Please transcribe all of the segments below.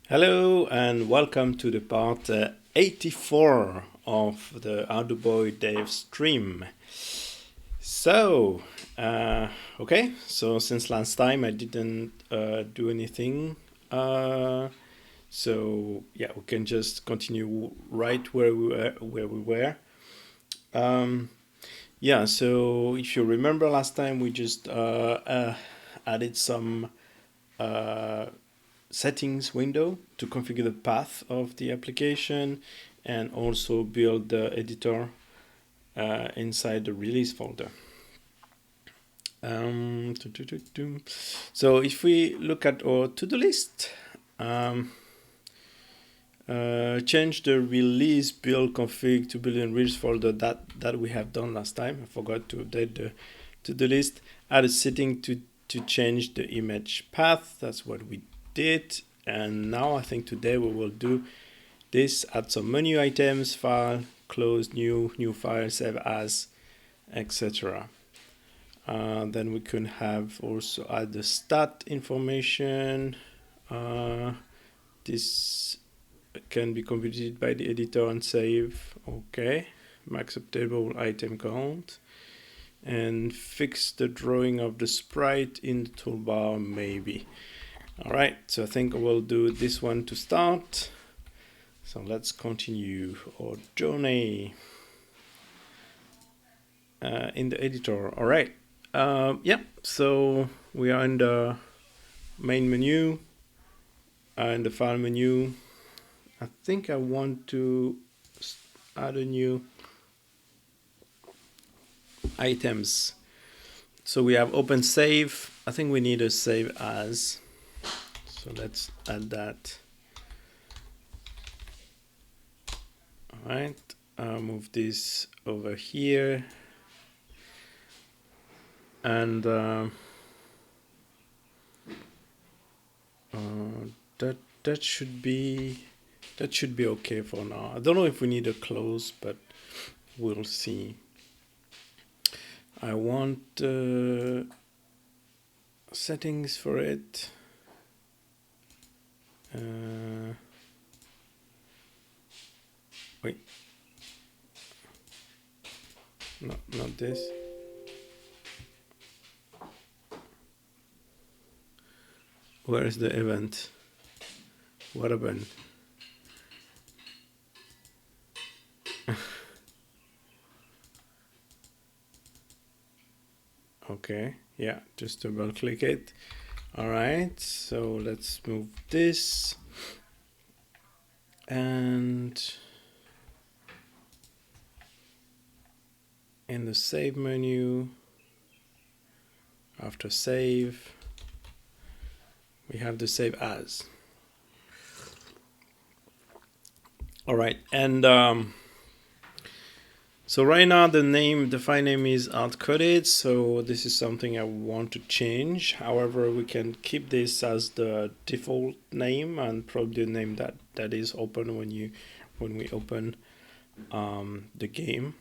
Hello and welcome to the part 84 of the Arduboy dev stream. So, since last time I didn't do anything, so yeah, we can just continue right where we were. Yeah, so if you remember last time, we just added some settings window to configure the path of the application and also build the editor inside the release folder. So if we look at our to-do list, change the release build config to build in release folder that we have done last time. I forgot to update the to-do list. Add a setting to change the image path. That's what we did. And now I think today we will do this, add some menu items, file, close, new file, save as, etc. Then we can have also add the stat information. This can be computed by the editor and save. Okay, max updatable item count. And fix the drawing of the sprite in the toolbar, maybe. All right, so I think we'll do this one to start. So let's continue our journey in the editor. All right, yeah, so we are in the main menu, in the file menu. I think I want to add a new items. So we have open save. I think we need a save as. So let's add that. All right, move this over here, and that should be okay for now. I don't know if we need a close, but we'll see. I want settings for it. Wait, no, not this. Where is the event? What happened? Okay, yeah, just double click it. All right, so let's move this, and in the save menu, after save, we have the save as. All right, and so right now the file name is hard-coded, so this is something I want to change. However, we can keep this as the default name and probably the name that is open when we open the game.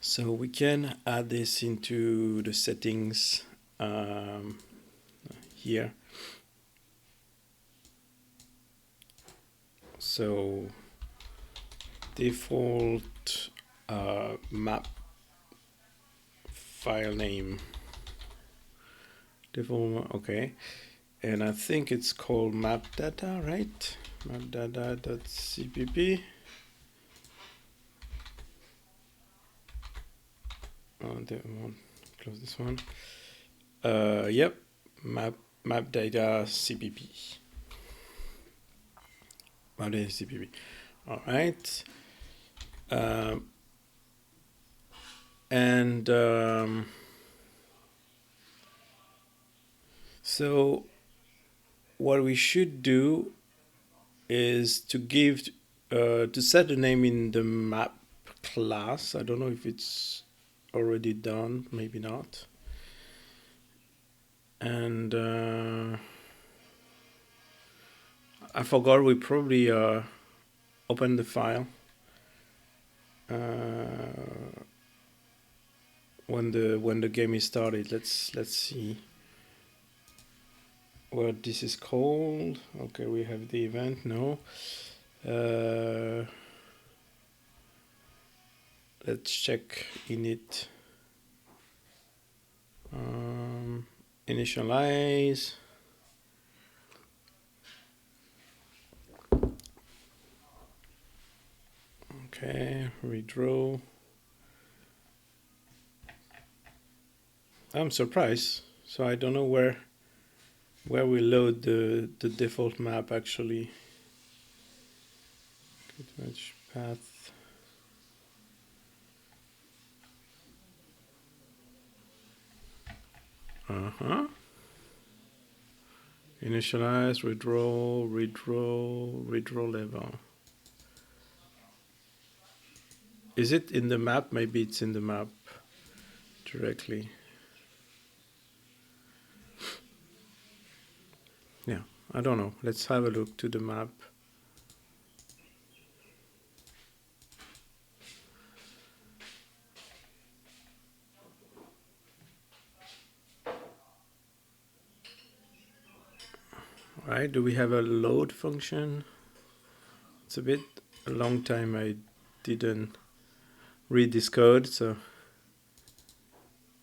So we can add this into the settings here. So default map file name, default, okay, and I think it's called map data, right? Mapdata.cpp. Close this one. Yep, map data cpp. Map data cpp. All right. So what we should do is to give to set the name in the map class. I don't know if it's already done, maybe not. And I forgot, we probably opened the file when the game is started. Let's see. what this is called. Okay, we have the event. No. Let's check init. Initialize. Okay, redraw. I'm surprised. So I don't know where we load the default map actually. Git match path. Initialize, redraw level. Is it in the map? Maybe it's in the map directly. Yeah, I don't know. Let's have a look to the map. All right, do we have a load function? It's a long time I didn't read this code, so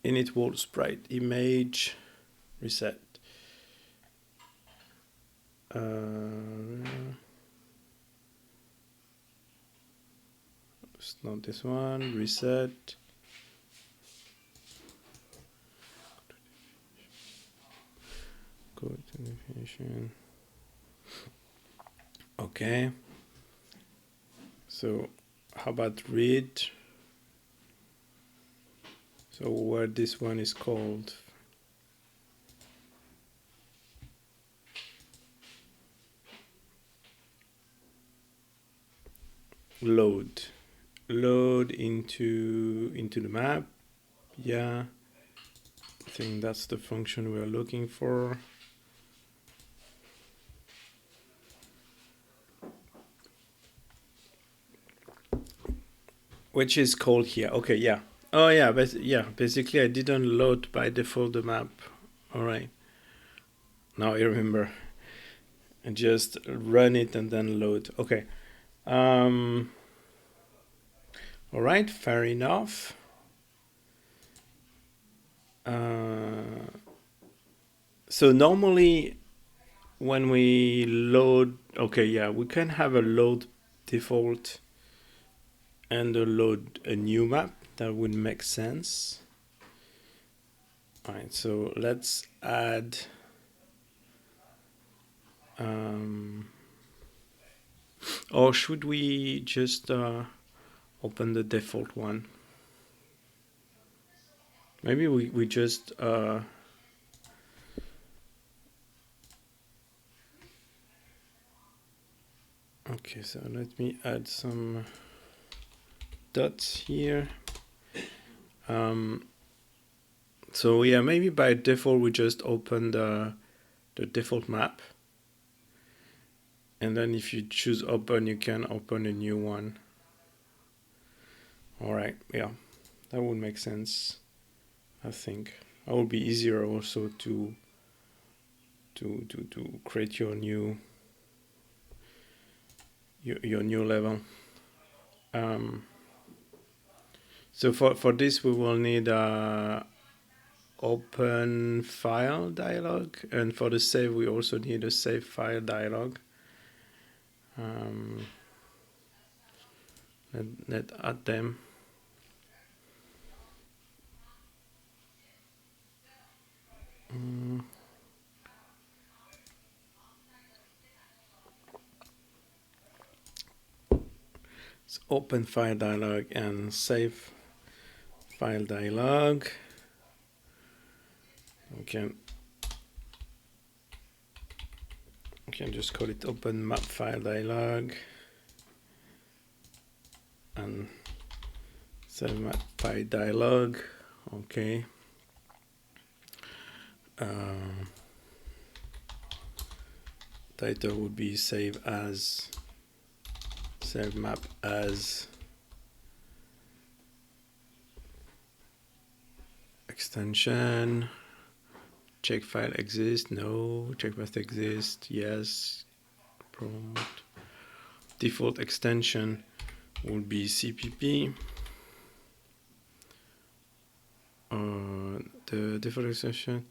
init wall sprite image reset. It's not this one. Reset. Code definition. Okay. So how about read? So where this one is called? Load into the map. Yeah, I think that's the function we're looking for. Which is called here. Okay, yeah. Oh yeah, but yeah, basically I didn't load by default the map. All right. Now I remember. And just run it and then load. Okay. All right, fair enough. So normally when we load, okay, yeah, we can have a load default and load a new map. That would make sense. All right, so let's add or should we just open the default one? Maybe we just okay, so let me add some dots here. So yeah, maybe by default we just open the default map, and then if you choose open, you can open a new one. All right, yeah, that would make sense. I think that would be easier also to create your new level. So for this we will need a open file dialog, and for the save we also need a save file dialog. Let's add them. It's open file dialog and save file dialog. We can just call it open map file dialog and save map file dialog. Okay. Title would be save map as extension. check file exists, no. Check path exists, yes. Prompt. Default extension will be CPP. The default extension,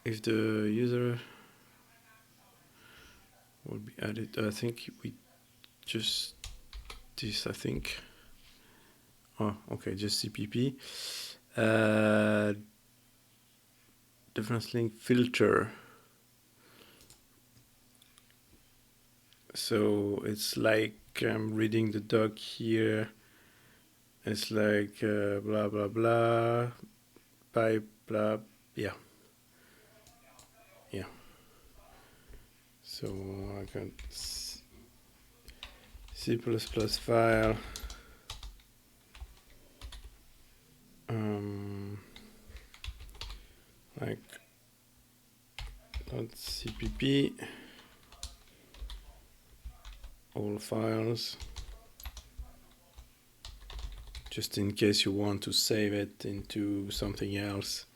if the user will be added, I think we just this, I think. Oh, okay, just CPP. Difference link filter. So it's like I'm reading the doc here. It's like blah blah blah, pipe blah, yeah. So I can C++ file. Like .cpp, all files, just in case you want to save it into something else.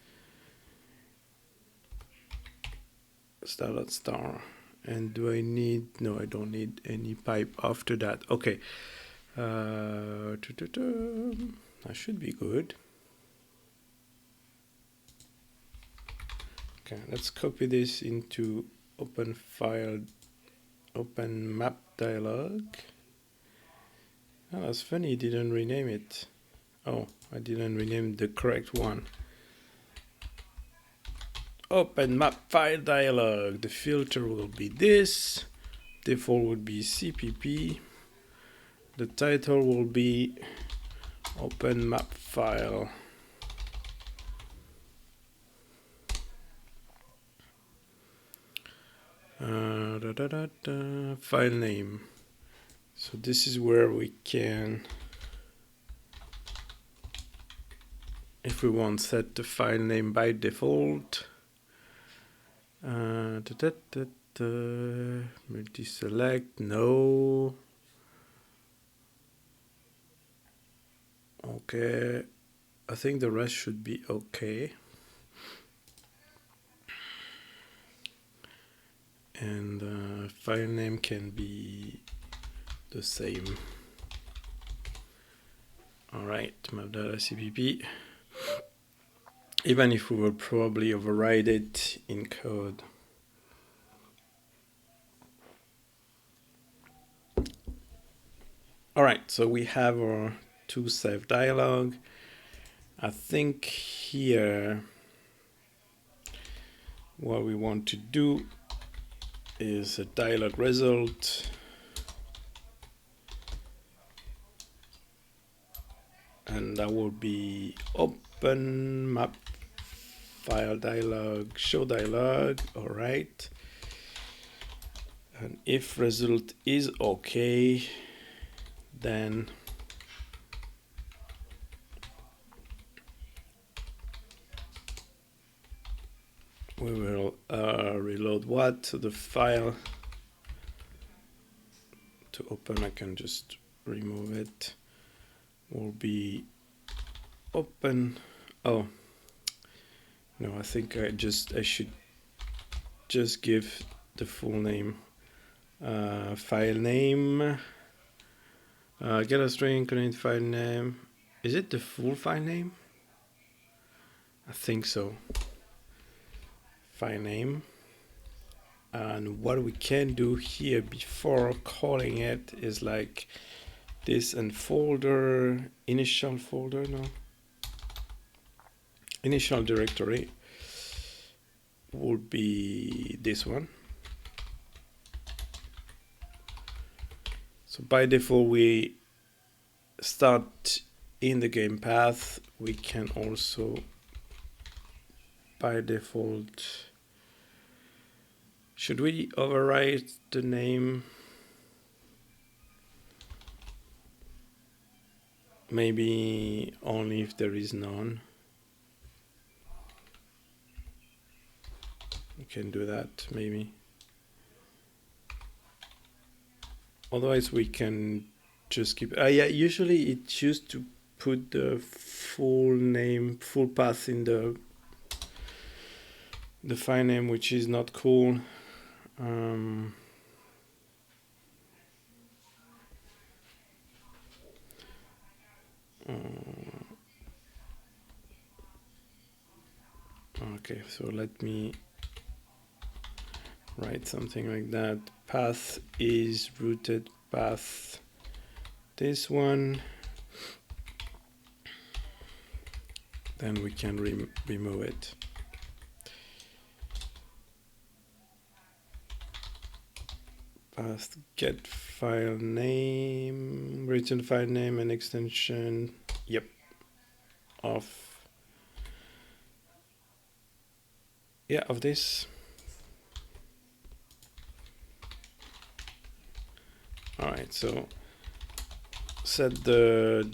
Star. And do I need, no, I don't need any pipe after that. Okay, that should be good. Okay, let's copy this into open map dialog. Oh, that's funny, you didn't rename it. Oh, I didn't rename the correct one. Open map file dialog. The filter will be this. Default would be CPP. The title will be open map file. File name. So this is where we can, if we want, set the file name by default. Multi-select, no. Okay, I think the rest should be okay. And file name can be the same. All right, map.cpp. Even if we will probably override it in code. All right, so we have our to save dialog. I think here what we want to do is a dialog result. And that will be open map file dialog, show dialog. All right. And if result is okay, then we will reload what? So the file to open, I can just remove it, will be open. Oh, no, I think I should just give the full name. File name, get a string, connect file name. Is it the full file name? I think so. File name. And what we can do here before calling it is like this, and folder, initial folder, no. Initial directory would be this one. So by default, we start in the game path. We can also, by default, should we overwrite the name? Maybe only if there is none. We can do that, maybe. Otherwise, we can just keep. Yeah, usually it used to put the full path in the file name, which is not cool. Okay, so let me write something like that. Path is rooted path, this one. Then we can remove it. Path get file name, return file name and extension. Yep, of this. All right, so set the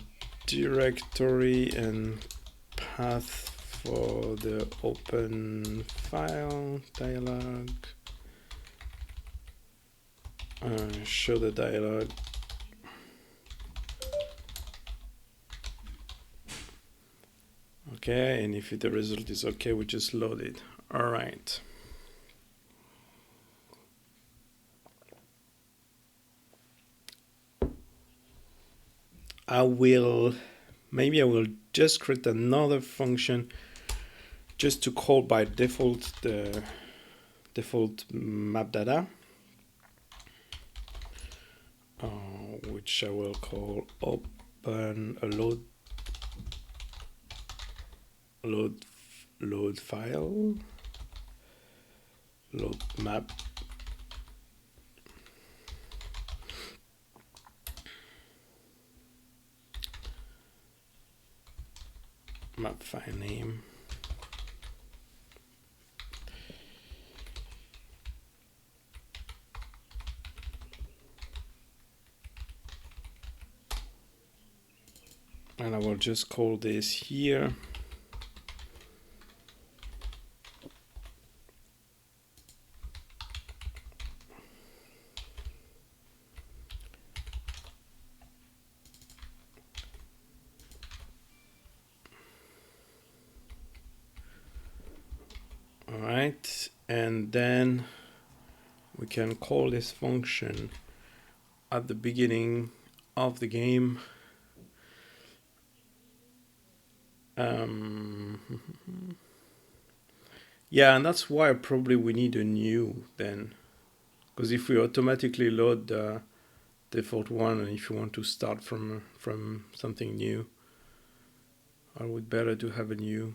directory and path for the open file dialog. Show the dialog. Okay, and if the result is okay, we just load it. All right. Maybe I will just create another function just to call by default the default map data, which I will call open load file, load map. Map file name. And I will just call this here. All right, and then we can call this function at the beginning of the game. Yeah, and that's why probably we need a new then, because if we automatically load the default one, and if you want to start from something new, I would better to have a new.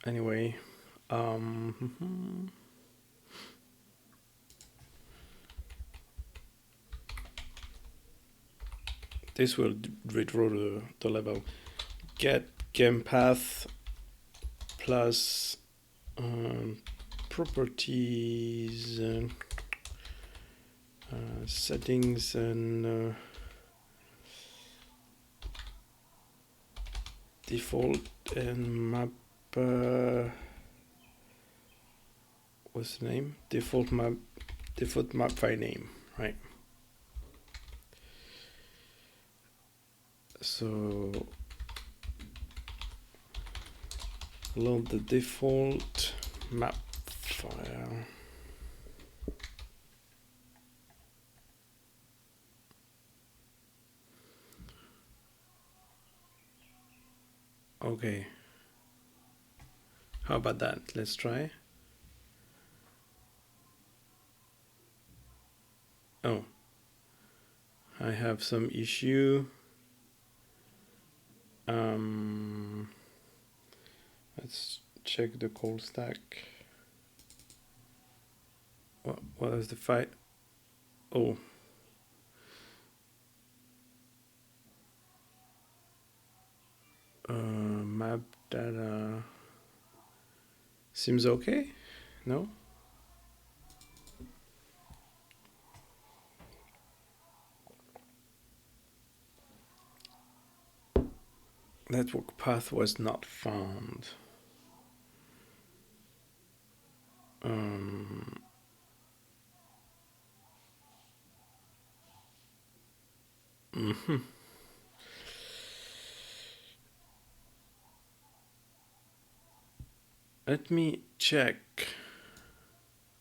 Anyway, this will redraw the level. Get game path plus properties, settings, and default and map. What's the name? Default map file name, right? So load the default map file. Okay. How about that? Let's try. Oh, I have some issue. Let's check the call stack. What is the file? Oh. Map data seems okay. No? Network path was not found. Mhm. Let me check.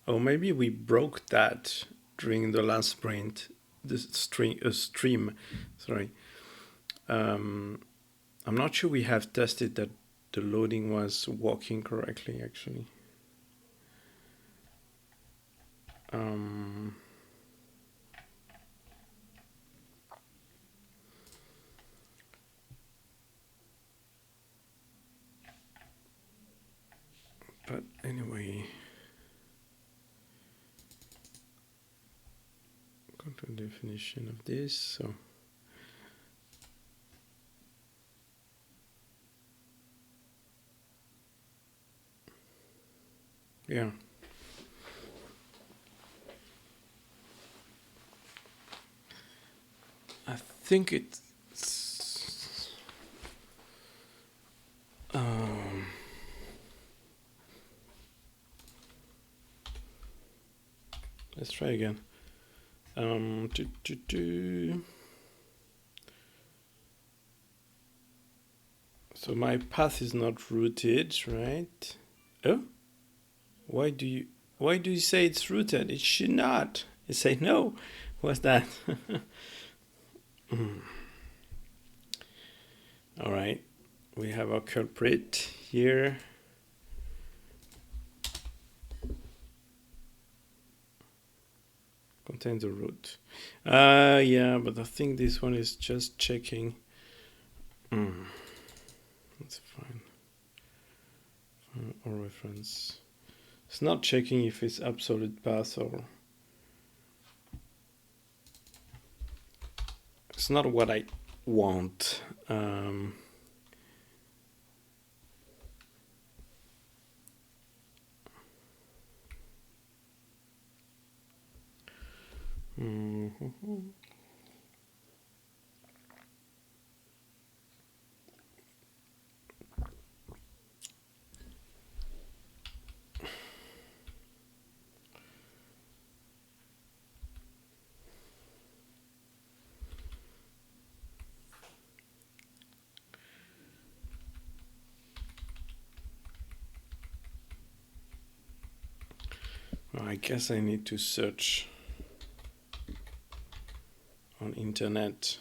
Oh, maybe we broke that during the last sprint. The stream. Sorry. I'm not sure we have tested that the loading was working correctly. Actually. Um, but anyway, control definition of this. So. Yeah. I think it's. Let's try again. So my path is not rooted, right? Oh, why do you say it's rooted? It should not. You say no. What's that? All right, we have our culprit here. Contains the root. Yeah, but I think this one is just checking. That's fine. Or reference. It's not checking if it's absolute path or. It's not what I want. I guess I need to search on internet.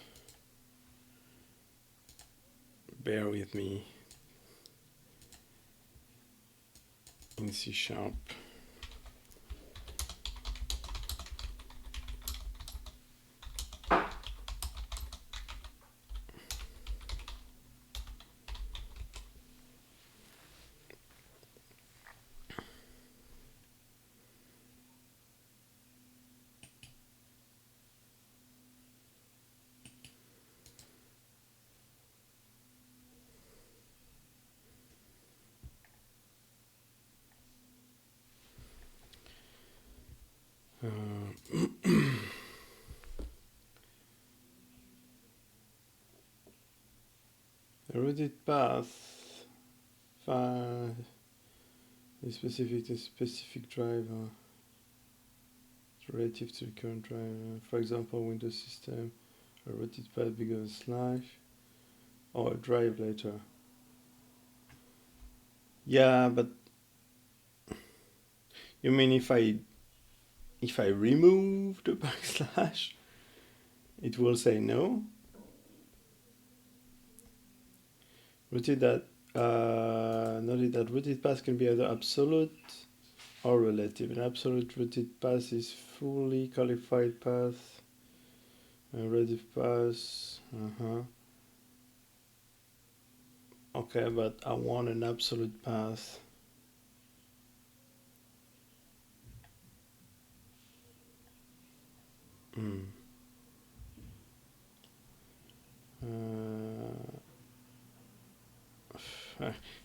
Bear with me. In C#. The routed path is specific to specific driver relative to the current driver. For example, Windows system, a routed path begins slash or a drive later. Yeah, but you mean if I remove the backslash, it will say no? Noted that rooted path can be either absolute or relative. An absolute rooted path is fully qualified path. A relative path. Okay, but I want an absolute path.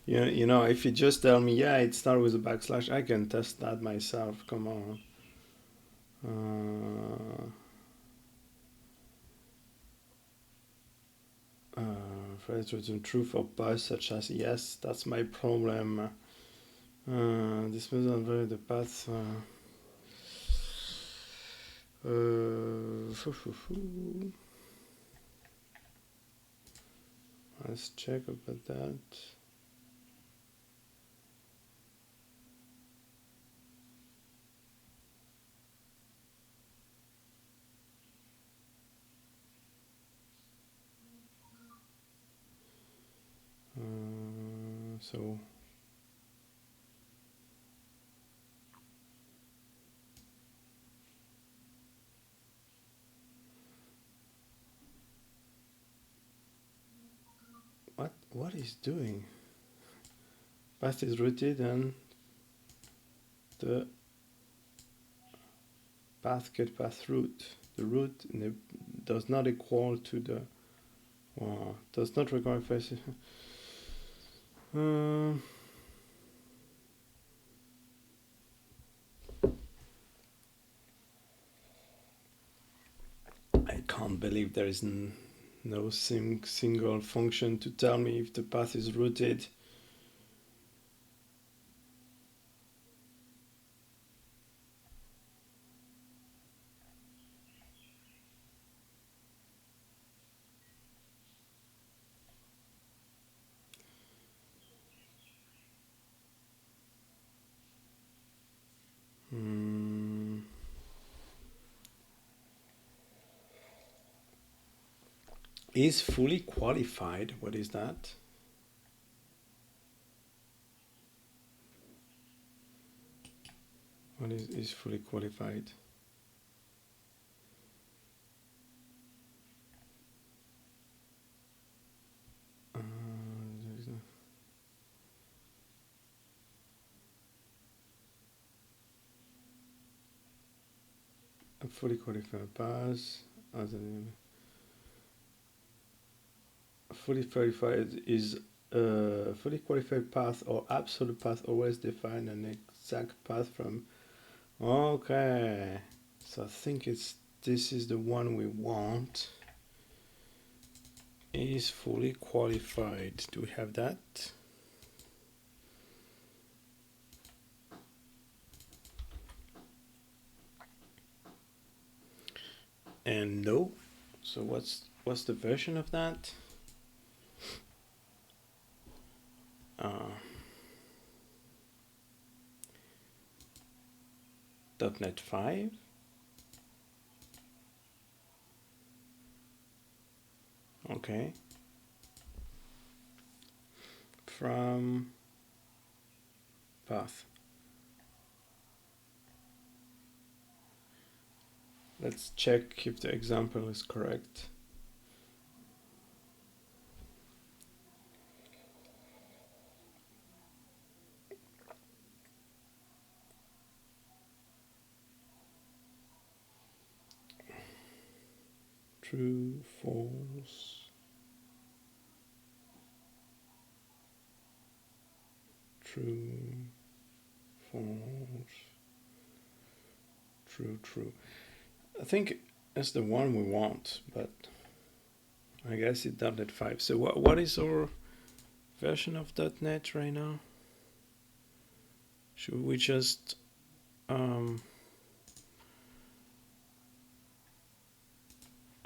You know, if you just tell me, yeah, it starts with a backslash, I can test that myself. Come on. Phrase written true for paths such as yes, that's my problem. This means on the path. Let's check about that. So what is doing? Path is rooted and the path get path root. The root does not equal to the does not require face. I can't believe there is no single function to tell me if the path is rooted. Is fully qualified. What is that? What is fully qualified? A fully qualified pass. Fully verified is a fully qualified path or absolute path always define an exact path from. Okay, so I think this is the one we want. Is fully qualified. Do we have that? And no. So what's the version of that? .NET 5. Okay. From path. Let's check if the example is correct. True, false. True, false. True. I think it's the one we want, but I guess it's .NET 5. So what is our version of .NET right now? Should we just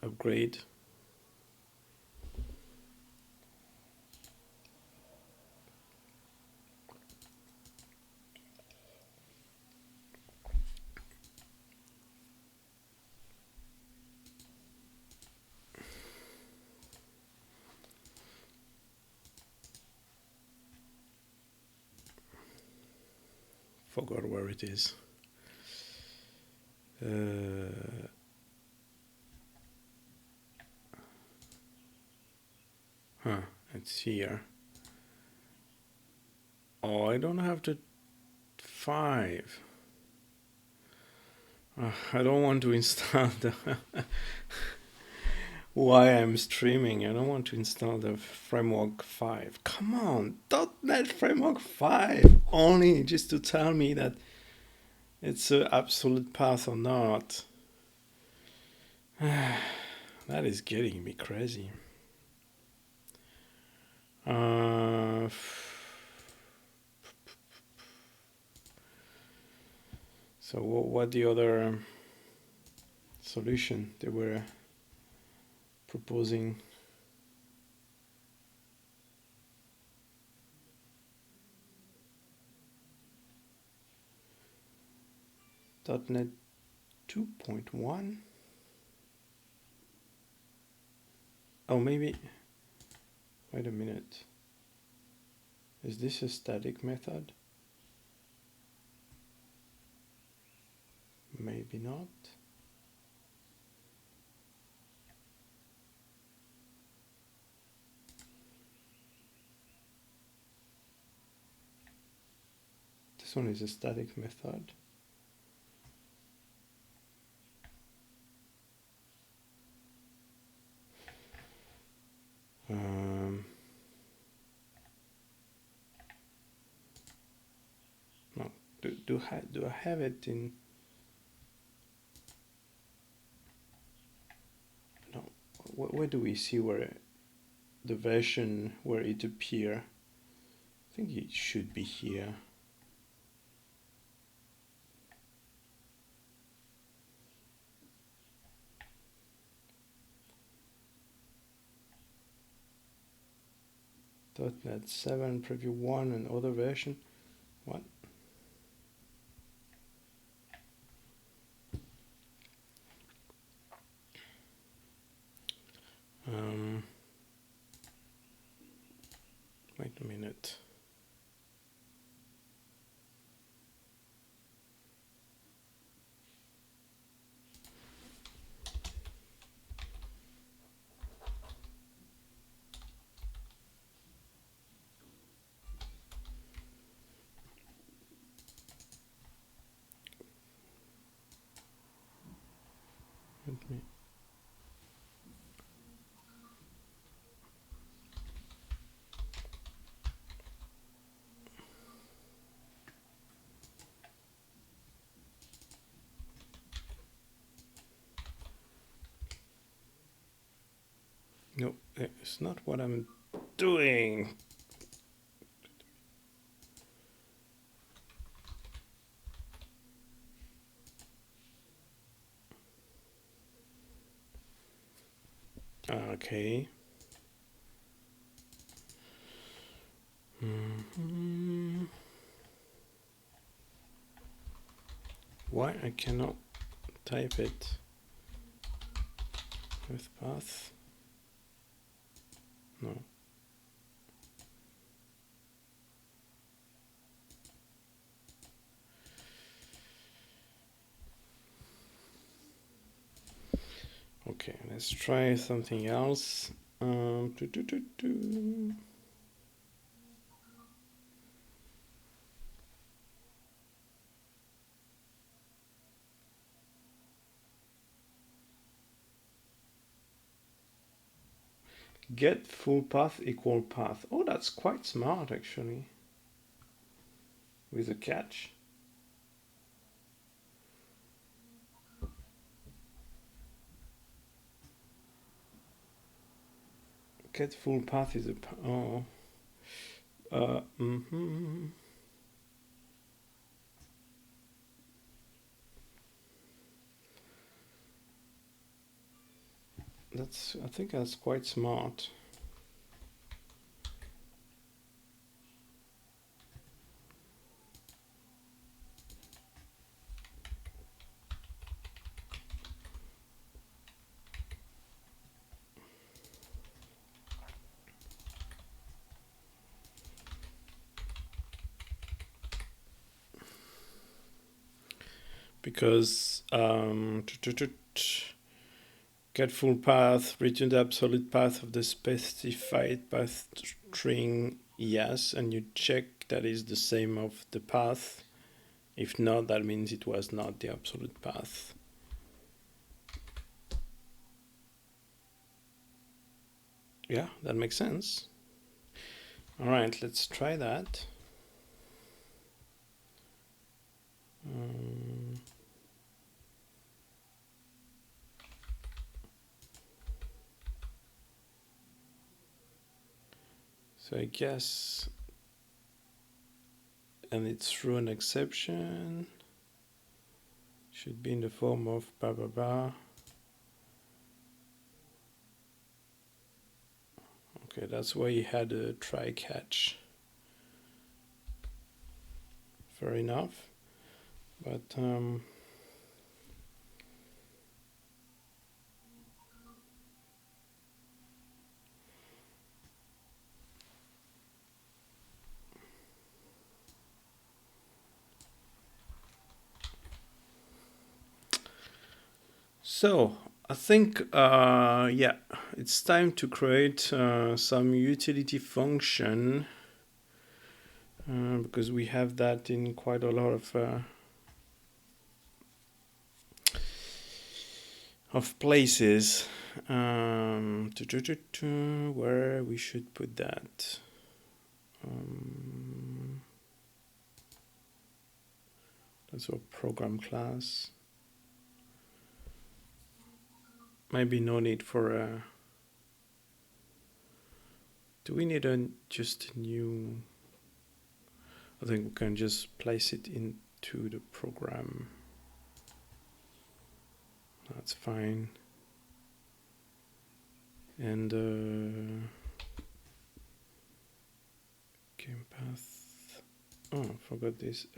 upgrade? Forgot where it is. It's here. Oh, I don't have the 5. I don't want to install the why I'm streaming. I don't want to install the framework 5. Come on, .NET framework 5 only just to tell me that it's an absolute path or not. That is getting me crazy. So what the other solution they were proposing? .NET 2.1. Oh, maybe, wait a minute. Is this a static method? Maybe not. This one is a static method. No, do I have it in? No, where do we see where the version where it appear? I think it should be here. .NET 7 preview 1 and other version. What? Wait a minute. Let me. No, it's not what I'm doing. Okay. Why I cannot type it with path? No. Okay, let's try something else. Get full path equal path. Oh, that's quite smart actually. With a catch. Get full path is a I think that's quite smart. Because get full path, return the absolute path of the specified path string, yes, and you check that is the same of the path. If not, that means it was not the absolute path. Yeah, that makes sense. All right, let's try that. So I guess, and it's through an exception, should be in the form of blah blah blah. Okay, that's why he had a try catch. Fair enough, but So I think, yeah, it's time to create some utility function because we have that in quite a lot of places. Where we should put that? That's our program class. Maybe no need for a. Do we need just a new? I think we can just place it into the program. That's fine. And game path. Oh, I forgot this.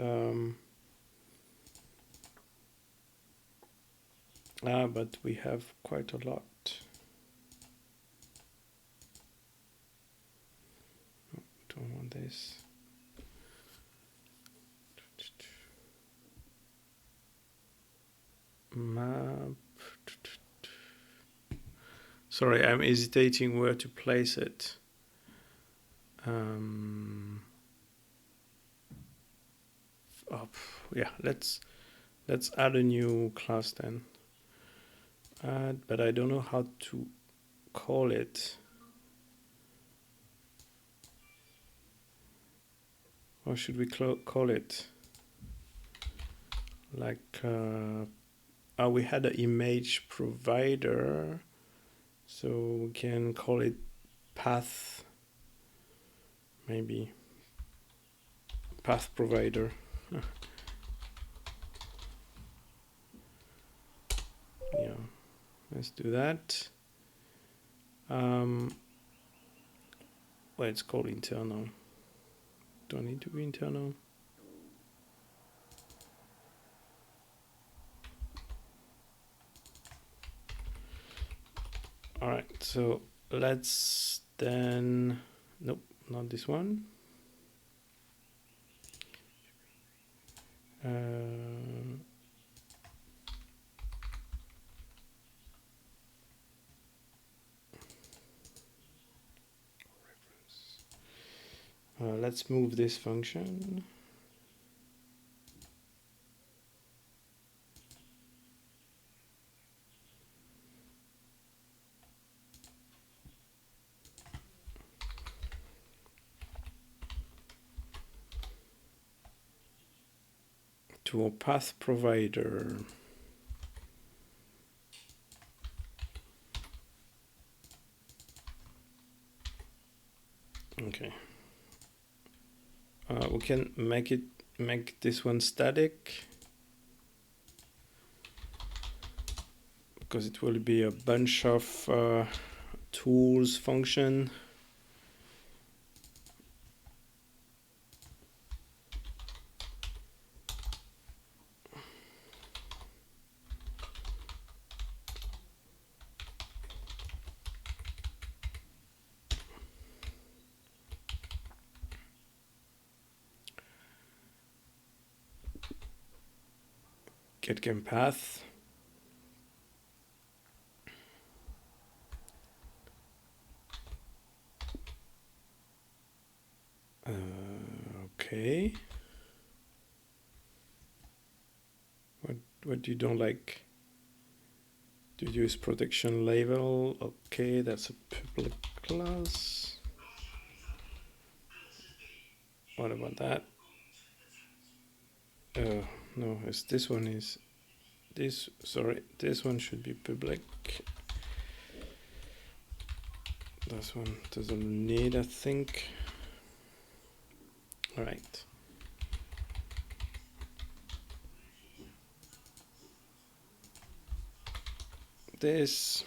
But we have quite a lot. Oh, don't want this. Map. Sorry, I'm hesitating where to place it. Yeah, let's add a new class then. But I don't know how to call it. How should we call it? Like, we had an image provider, so we can call it path, maybe path provider. Yeah, let's do that. Well, it's called internal. Don't need to be internal. All right, so let's then, nope, not this one. Let's move this function. To a path provider. Okay. We can make this one static because it will be a bunch of tools function. Get game path. Okay. What you don't like? To use protection label. Okay, that's a public class. What about that? No, it's this one is this. Sorry, this one should be public. This one doesn't need, I think. All right. This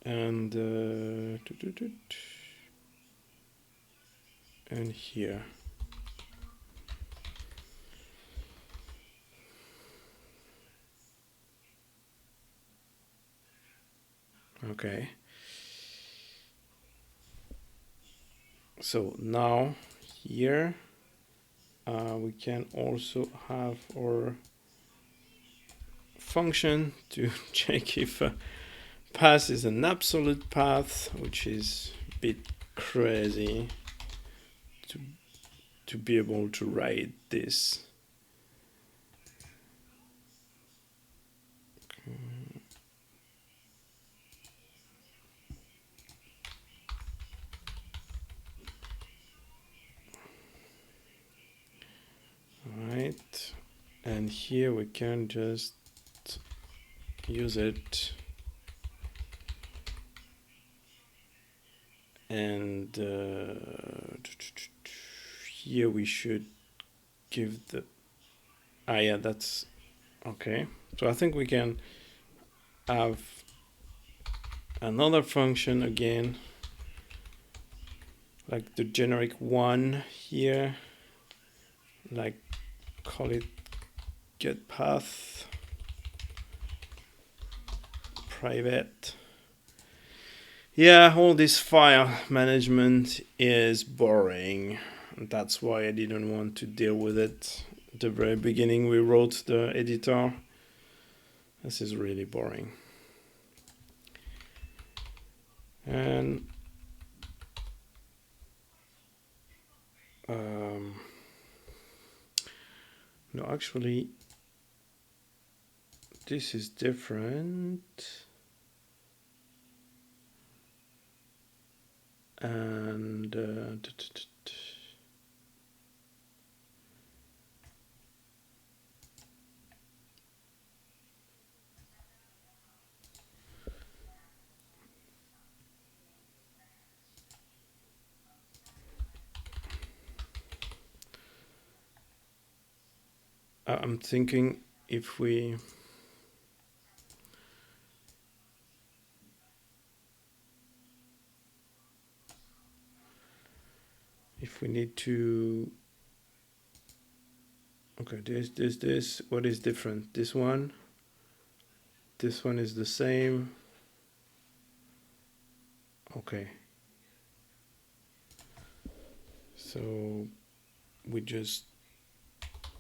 and and here. Okay. So now here we can also have our function to check if a path is an absolute path, which is a bit crazy to be able to write this. Right, and here we can just use it, and here we should give the yeah, that's okay. So I think we can have another function again, like the generic one here, like call it get path private. Yeah, all this file management is boring. That's why I didn't want to deal with it. At the very beginning we wrote the editor. This is really boring. And no, actually this is different. And I'm thinking if we need to, okay, this, what is different? This one is the same. Okay, so we just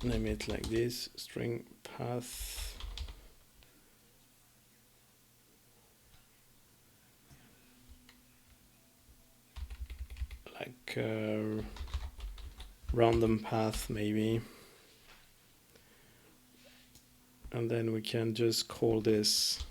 name it like this, string path like random path maybe, and then we can just call this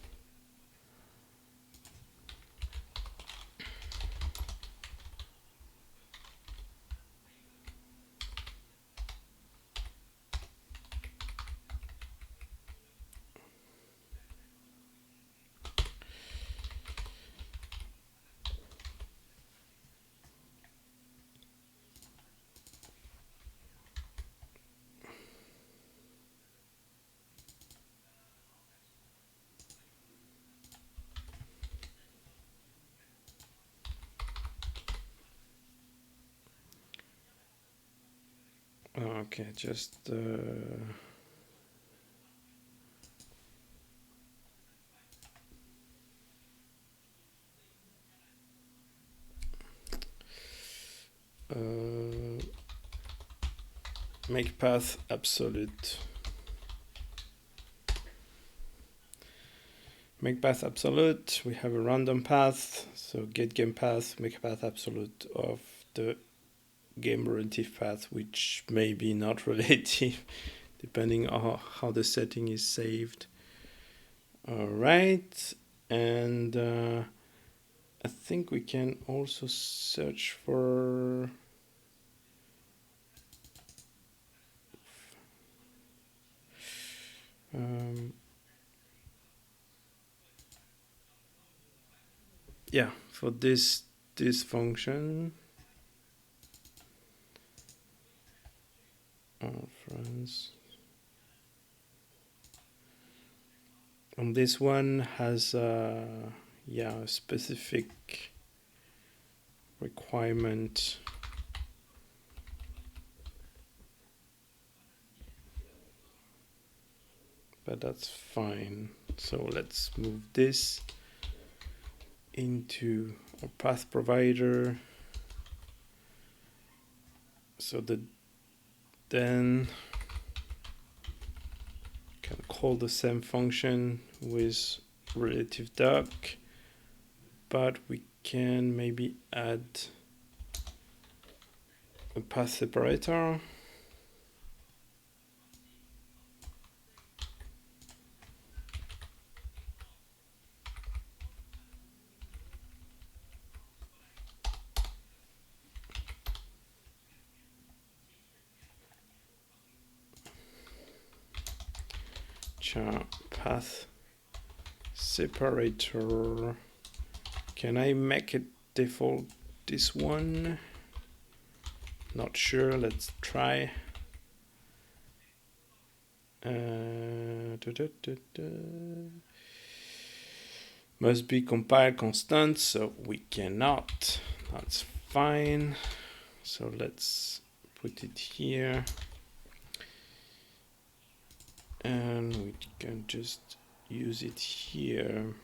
okay, just make path absolute. Make path absolute. We have a random path, so get game path, make path absolute of the game relative path, which may be not relative depending on how the setting is saved. All right, and I think we can also search for yeah, for this function. Friends. And this one has yeah, a specific requirement. But that's fine. So let's move this into a path provider. So that then can call the same function with relative duck, but we can maybe add a path separator. Path separator. Can I make it default this one? Not sure. Let's try. Must be compile constant, so we cannot. That's fine. So let's put it here. And we can just use it here.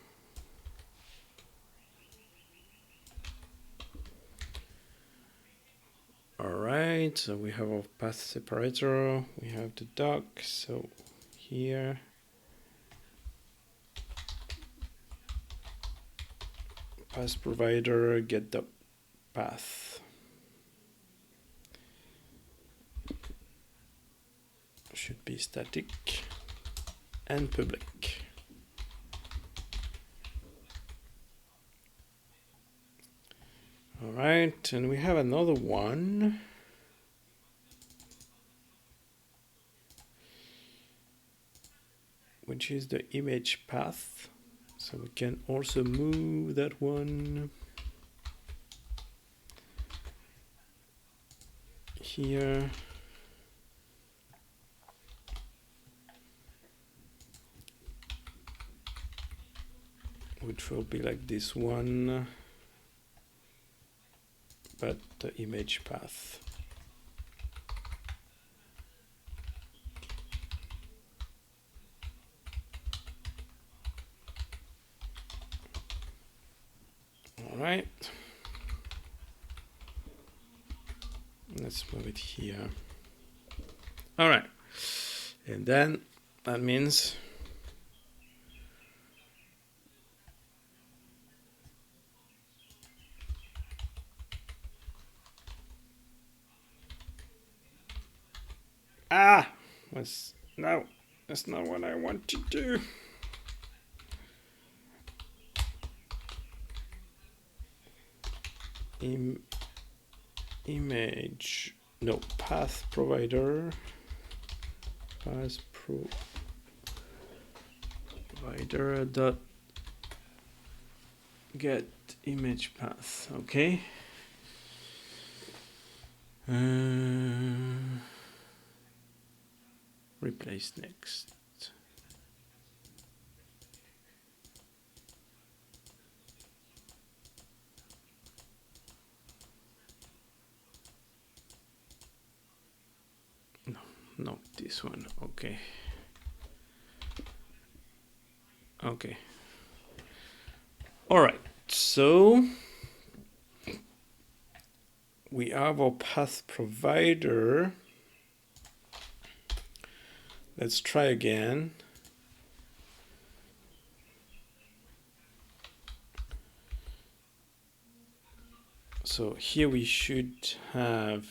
All right, so we have our path separator, we have the duck, so here. Path provider, get the path. Should be static and public. All right, and we have another one. Which is the image path. So we can also move that one here. Which will be like this one, but the image path. All right. Let's move it here. All right. And then that means no, that's not what I want to do. Image, no, path provider, path provider dot get image path. Okay. Replace next. No, not this one. Okay. Okay. All right. So we have our path provider. Let's try again. So here we should have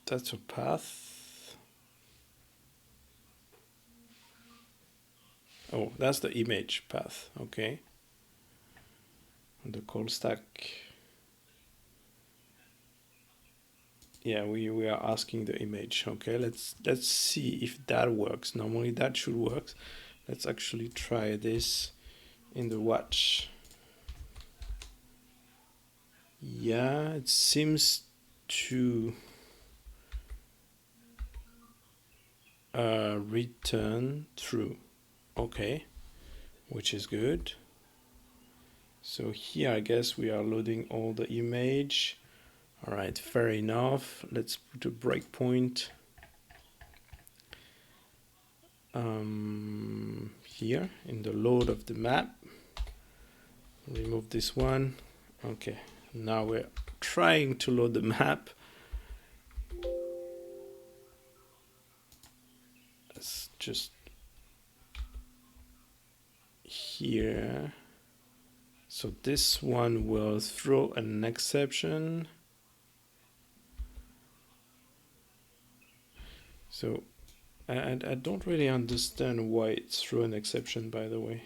that's a path. Oh, that's the image path. Okay. And the call stack. Yeah, we are asking the image. Okay, let's see if that works. Normally that should work. Let's actually try this in the watch. Yeah, it seems to return true. Okay, which is good. So here I guess we are loading all the image. All right, fair enough. Let's put a breakpoint here in the load of the map. Remove this one. Okay, now we're trying to load the map. So this one will throw an exception. So I don't really understand why it threw an exception, by the way.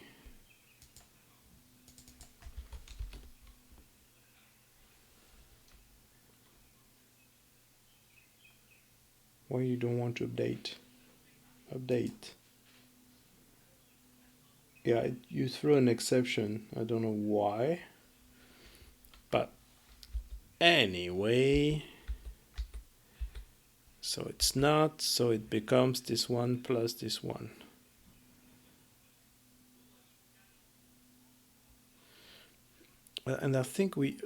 Why you don't want to update? Update. Yeah, you threw an exception. I don't know why. But anyway, so it's not, so it becomes this one plus this one. And I think we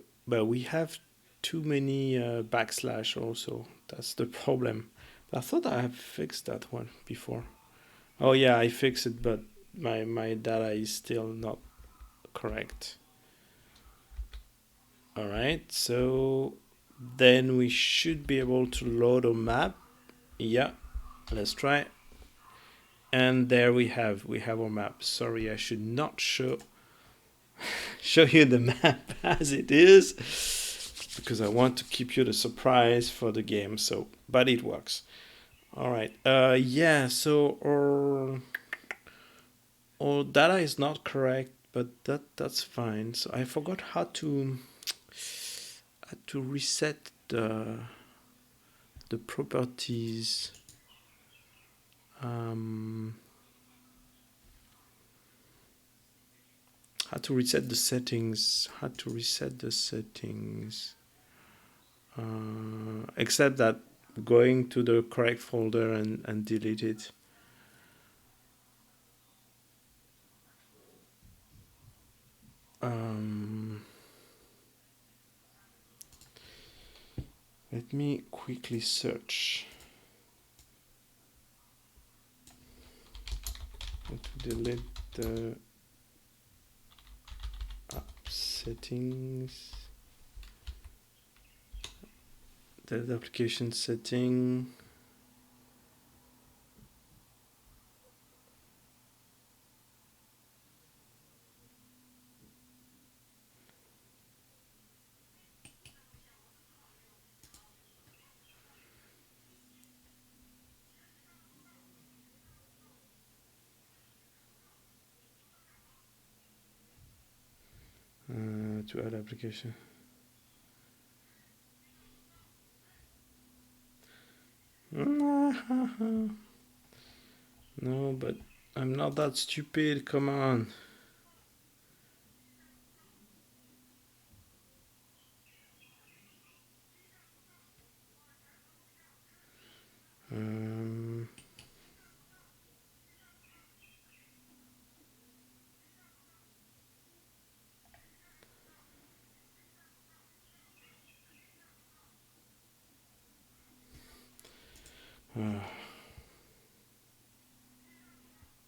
have too many backslash also. That's the problem. I thought I had fixed that one before. Oh yeah, I fixed it, but my data is still not correct. All right, so then we should be able to load a map. Yeah, let's try. And there we have our map. Sorry, I should not show you the map as it is, because I want to keep you the surprise for the game. So, but it works. All right. Yeah. So our data is not correct, but that's fine. So I forgot how to reset the properties. How to reset the settings. Except that going to the correct folder and delete it. Let me quickly search. To delete the app settings. The application setting. To add application. No, but I'm not that stupid. Come on.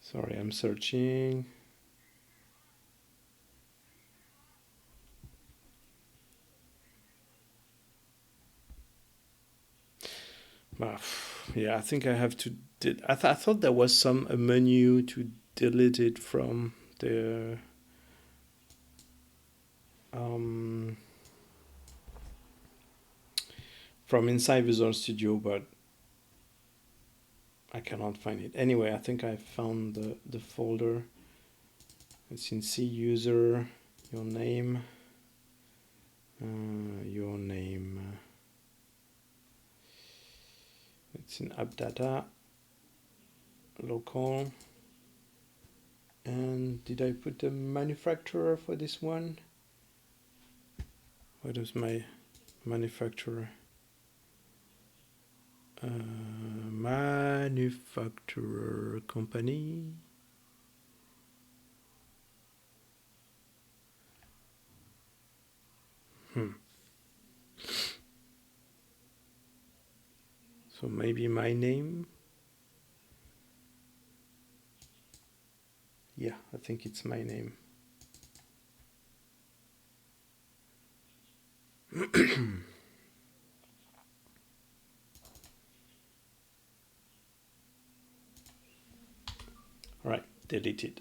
Sorry, I'm searching. Yeah, I think I have to. I thought there was a menu to delete it from the from inside Visual Studio, but I cannot find it. Anyway, I think I found the folder. It's in C user, your name. It's in app data, local. And did I put the manufacturer for this one? What is my manufacturer? Manufacturer company. So maybe my name. Yeah, I think it's my name. All right, deleted.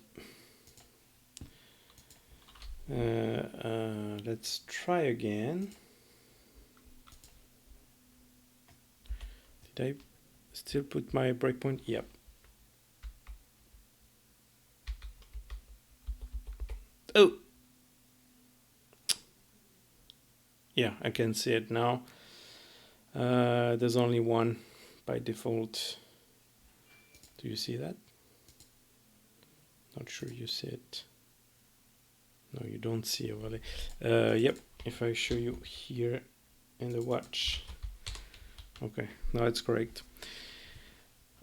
Let's try again. Did I still put my breakpoint? Yep. Oh! Yeah, I can see it now. There's only one by default. Do you see that? Not sure you see it. No, you don't see overlay. Yep, if I show you here in the watch. Okay, now it's correct.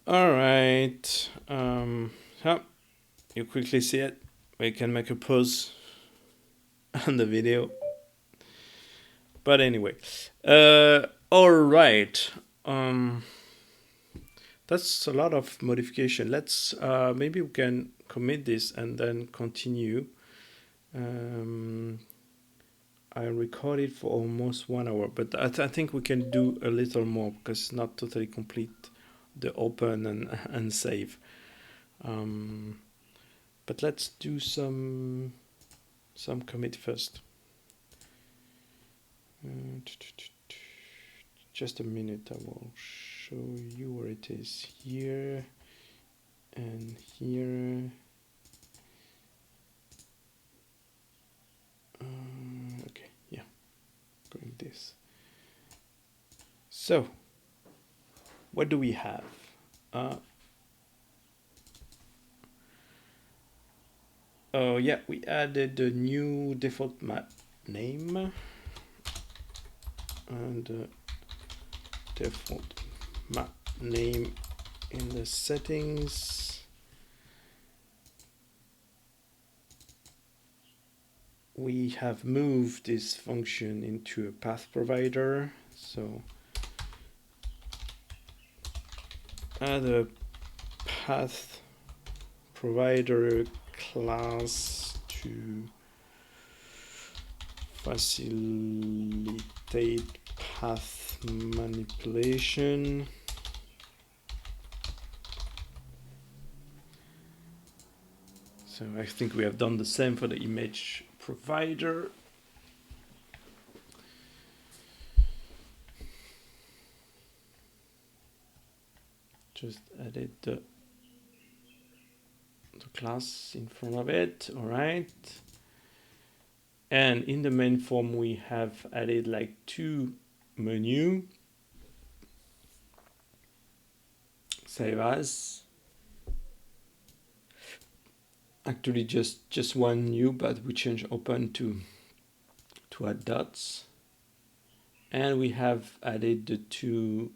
All right. Yeah, you quickly see it. We can make a pause on the video. But anyway, all right. That's a lot of modification. Let's maybe we can commit this and then continue. I recorded for almost 1 hour, but I think we can do a little more because it's not totally complete, the open and save. But let's do some commit first. Just a minute, I will show you where it is, here and here. Okay, yeah, going this. So, what do we have? Oh yeah, we added a new default map name and default map name in the settings. We have moved this function into a path provider, so add a path provider class to facilitate path manipulation. So I think we have done the same for the image provider. Just added the class in front of it. All right. And in the main form, we have added like 2 menu. Save as. Actually, just one new, but we change open to add dots. And we have added the 2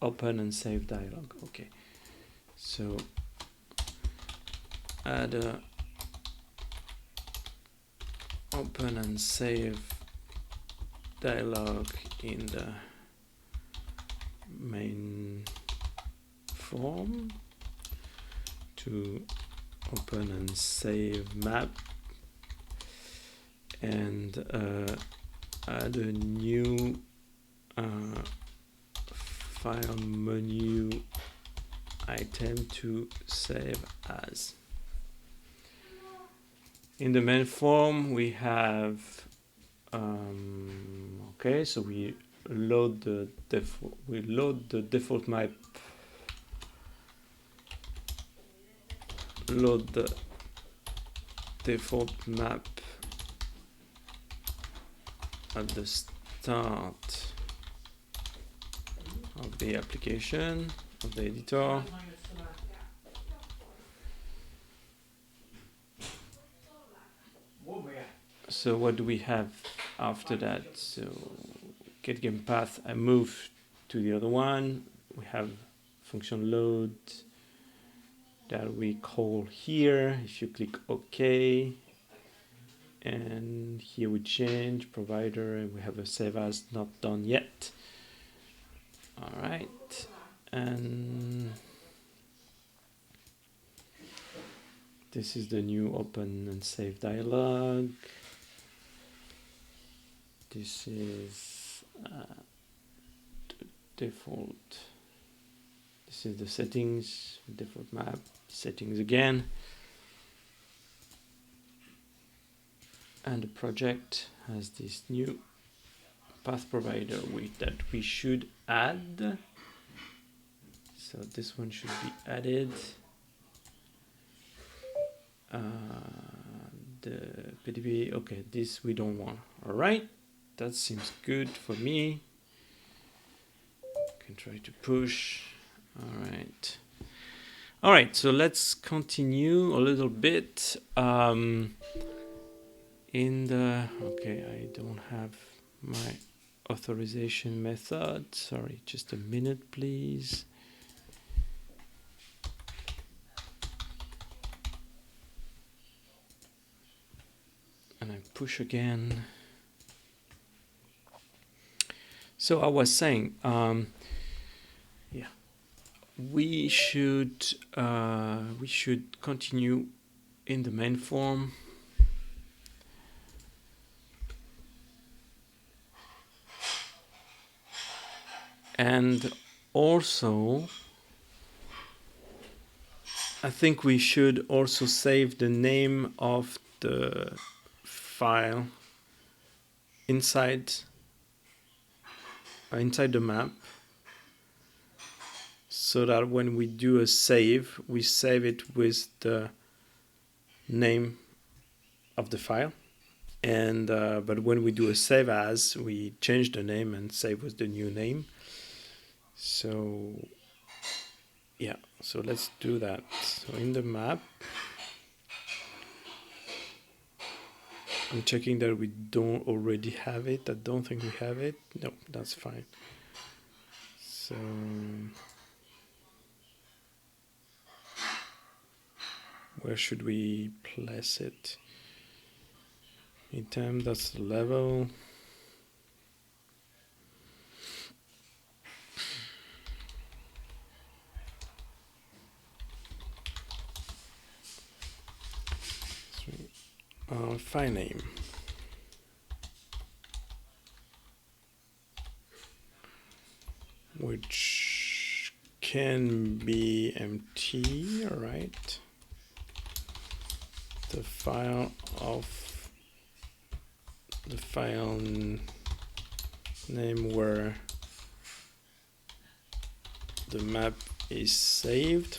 open and save dialog. Okay. So add a open and save dialog in the main form to open and save map, and add a new file menu item to save as. In the main form, we have okay, so we load the default map. Load the default map at the start of the application, of the editor. So what do we have after that? So get game path, I move to the other one. We have function load that we call here. If you click OK, and here we change provider, and we have a save as not done yet. All right, and this is the new open and save dialog. This is default. This is the settings, default map, settings again. and the project has this new path provider that we should add. So this one should be added. The PDB, okay, this we don't want. All right, that seems good for me. Can try to push. All right, so let's continue a little bit. Okay, I don't have my authorization method. Sorry, just a minute, please. And I push again. So I was saying, yeah, we should continue in the main form. And also, I think we should also save the name of the file inside the map, so that when we do a save, we save it with the name of the file. And but when we do a save as, we change the name and save with the new name. So yeah, so let's do that. So in the map, I'm checking that we don't already have it. I don't think we have it. No, that's fine. So where should we place it? Item, that's the level. File name. Which can be empty, all right? The file name where the map is saved.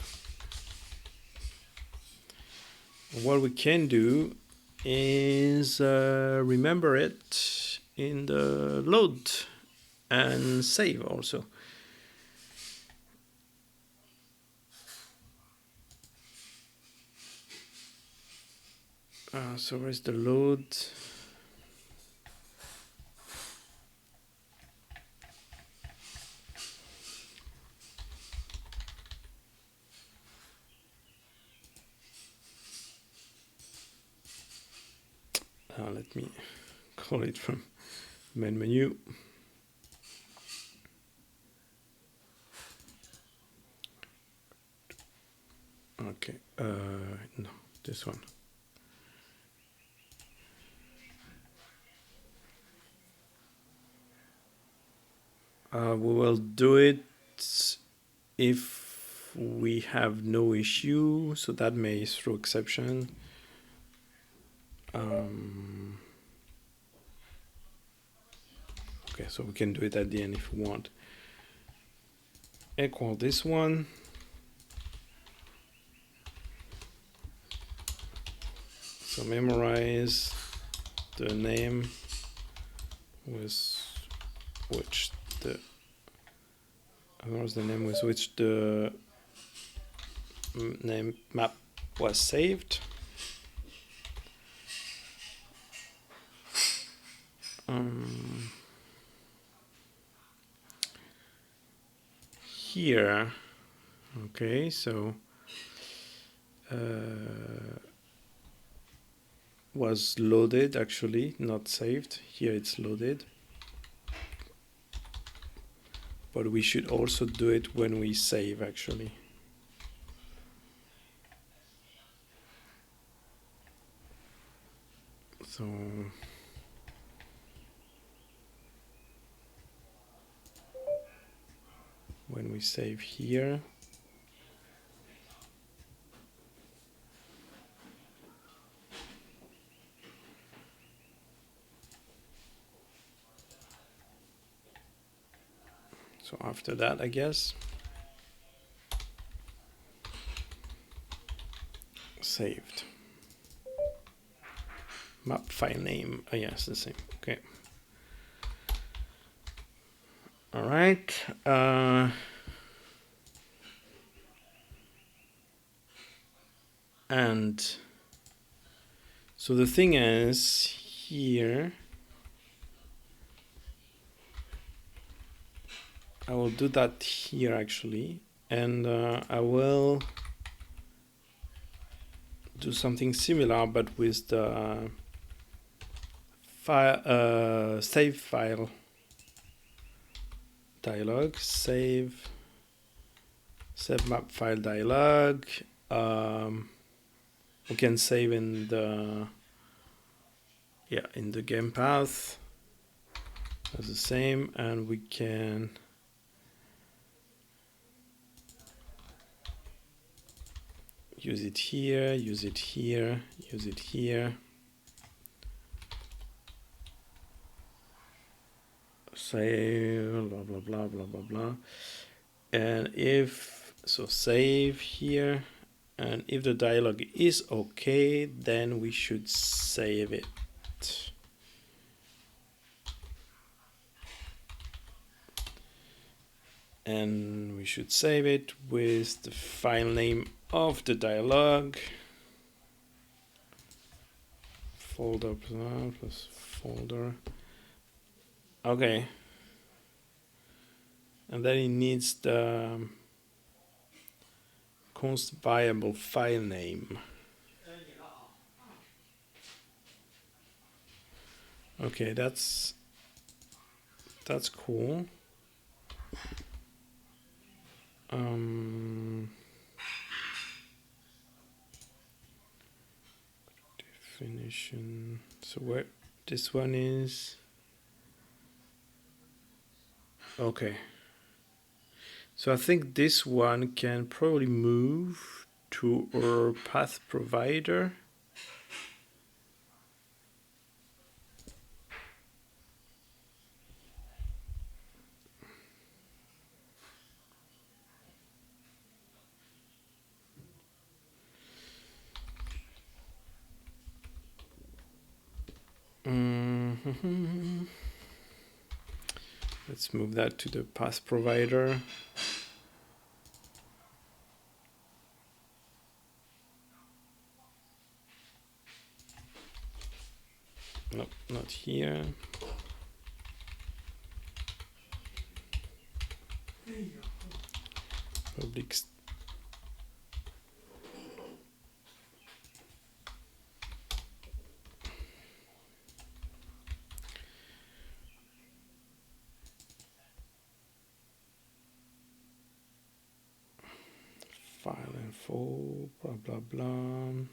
What we can do is remember it in the load and save also. So where's the load? Let me call it from main menu. Okay, no, this one. We will do it if we have no issue, so that may throw exception. Okay, so we can do it at the end if we want. Equal this one. So memorize the name with which the name map was saved. Here, okay, so was loaded, actually not saved. Here it's loaded, but we should also do it when we save, actually. So when we save here, So after that, I guess, saved. Map file name. Oh yes, the same. Okay. All right. And so the thing is here, I will do that here actually, and I will do something similar, but with the file, save file dialog, save map file dialog. We can save in the in the game path as the same, and we can use it here, use it here, use it here. Save, blah, blah, blah, blah, blah, blah. And if, so save here, and if the dialog is okay, then we should save it. And we should save it with the file name of the dialog. Folder plus folder. Okay. And then it needs the const variable file name. Okay, that's cool. Definition. So where this one is. Okay. So I think this one can probably move to our path provider. Let's move that to the path provider. No, not here. Public. File info, blah, blah, blah.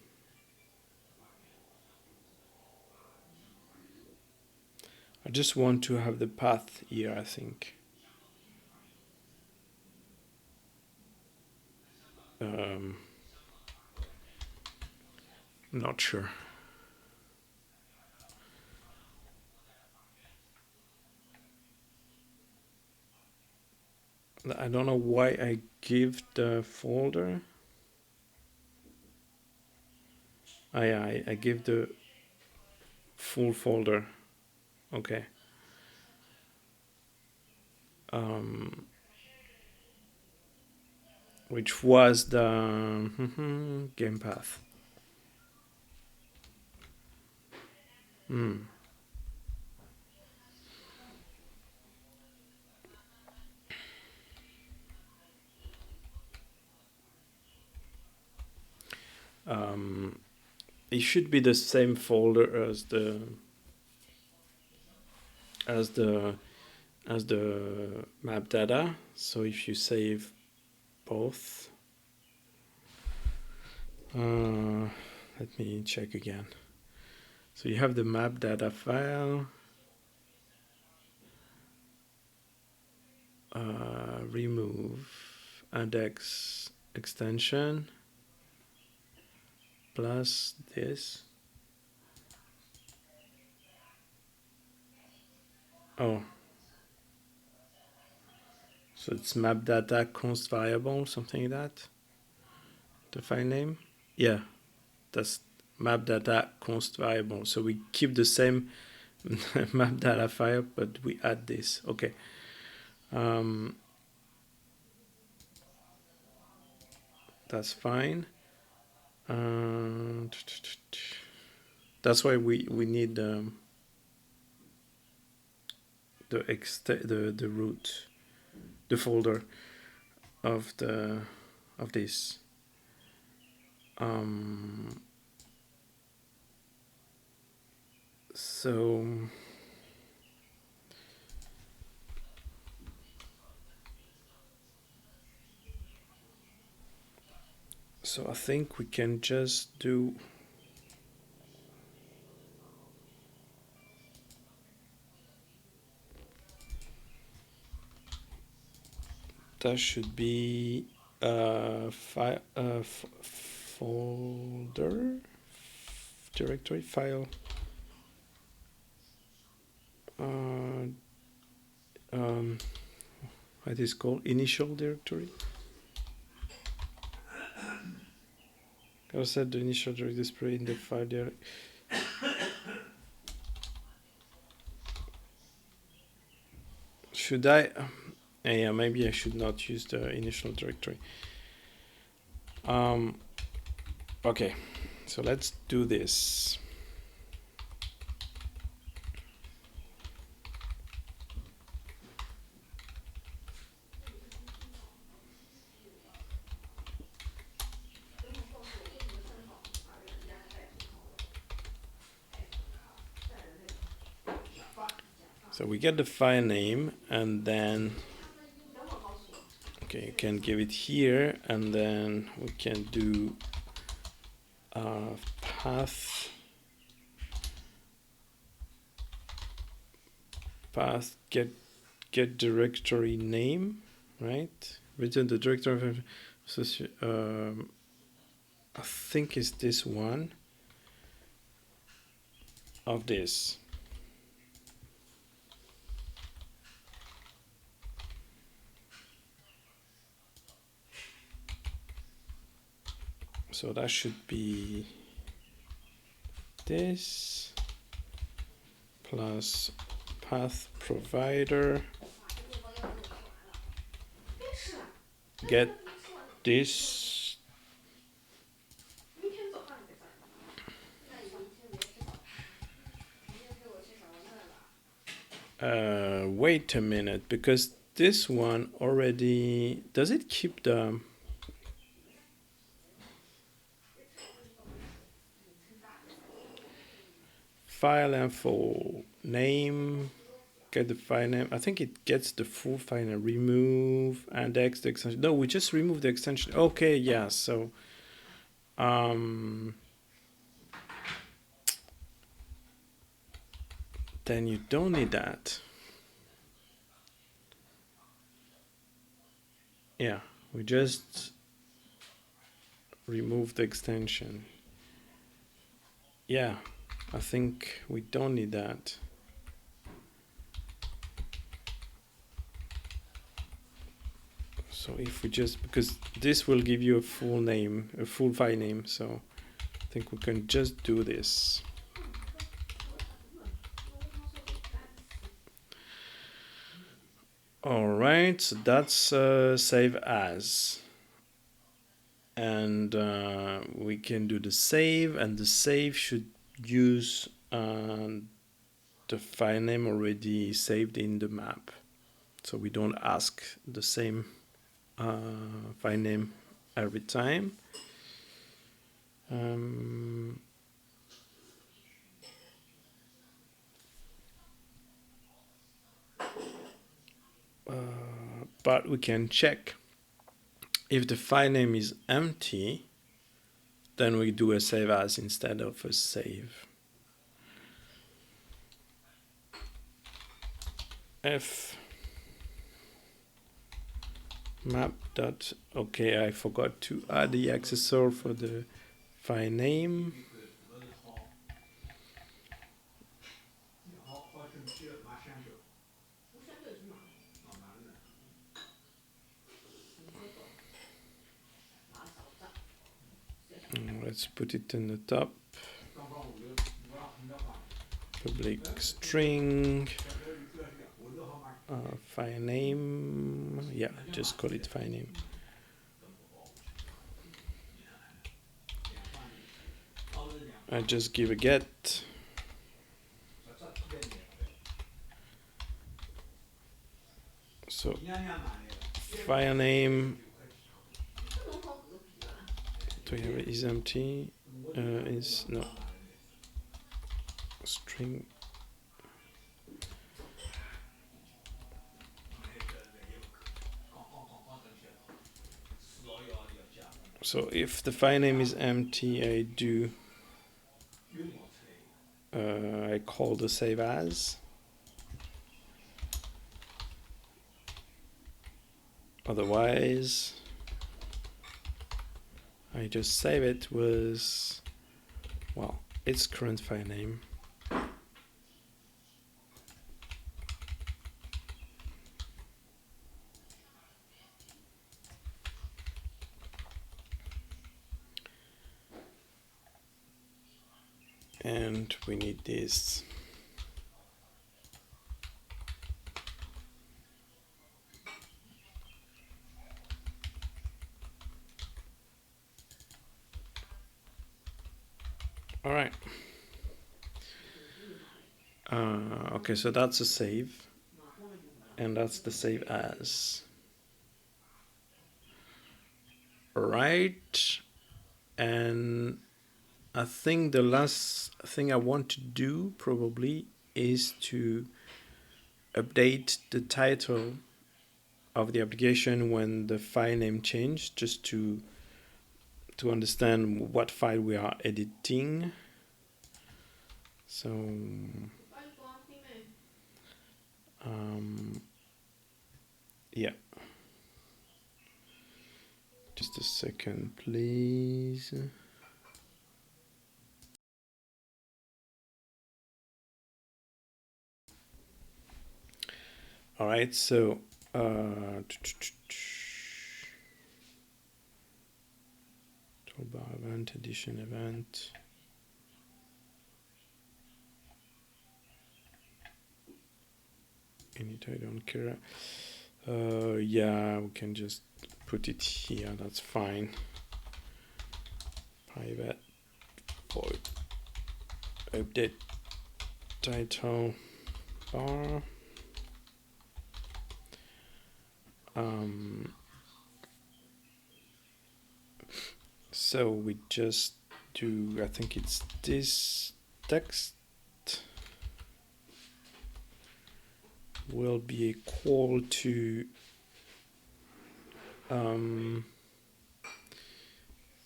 I just want to have the path here, I think. Not sure. I don't know why I give the folder. I give the full folder. Okay. Which was the game path. It should be the same folder as the map data. So if you save both, let me check again. So you have the map data file, remove index extension plus this. Oh, So it's map data const variable, something like that. The file name. Yeah, that's map data const variable. So we keep the same map data file, but we add this. Okay. That's fine. That's why we need the root, the folder of this. So I think we can just do that should be folder directory file. What is called initial directory. I said the initial directory display in the file there. Should I? Yeah, maybe I should not use the initial directory. Okay, so let's do this. So we get the file name, and then okay, you can give it here, and then we can do path get directory name, right? Return the directory. So I think it's this one of this. So that should be this plus path provider get this wait a minute, because this one already, does it keep the file info name, get the file name? I think it gets the full file name, remove index the extension. No, we just remove the extension. Okay, yeah, so then you don't need that. Yeah, we just remove the extension. Yeah, I think we don't need that. So if we just, because this will give you a full name, a full file name, so I think we can just do this. All right, so that's save as. And we can do the save, and the save should use the file name already saved in the map. So we don't ask the same file name every time. But we can check if the file name is empty, then we do a save as instead of a save. F map dot, okay, I forgot to add the accessor for the file name. let's put it in the top. Public string. File name. Yeah, just call it file name. I just give a get. So file name do we have it is empty, is no string. So if the file name is empty, I do I call the save as. Otherwise, I just save it with, well, its current file name. And we need this. All right. Okay, so that's a save, and that's the save as. All right, and I think the last thing I want to do probably is to update the title of the application when the file name changed, just to understand what file we are editing. So yeah, just a second please. All right, so toolbar event, edition event. Init, I don't care. Yeah, we can just put it here, that's fine. Private void update title bar. So we just do, I think it's this text will be equal to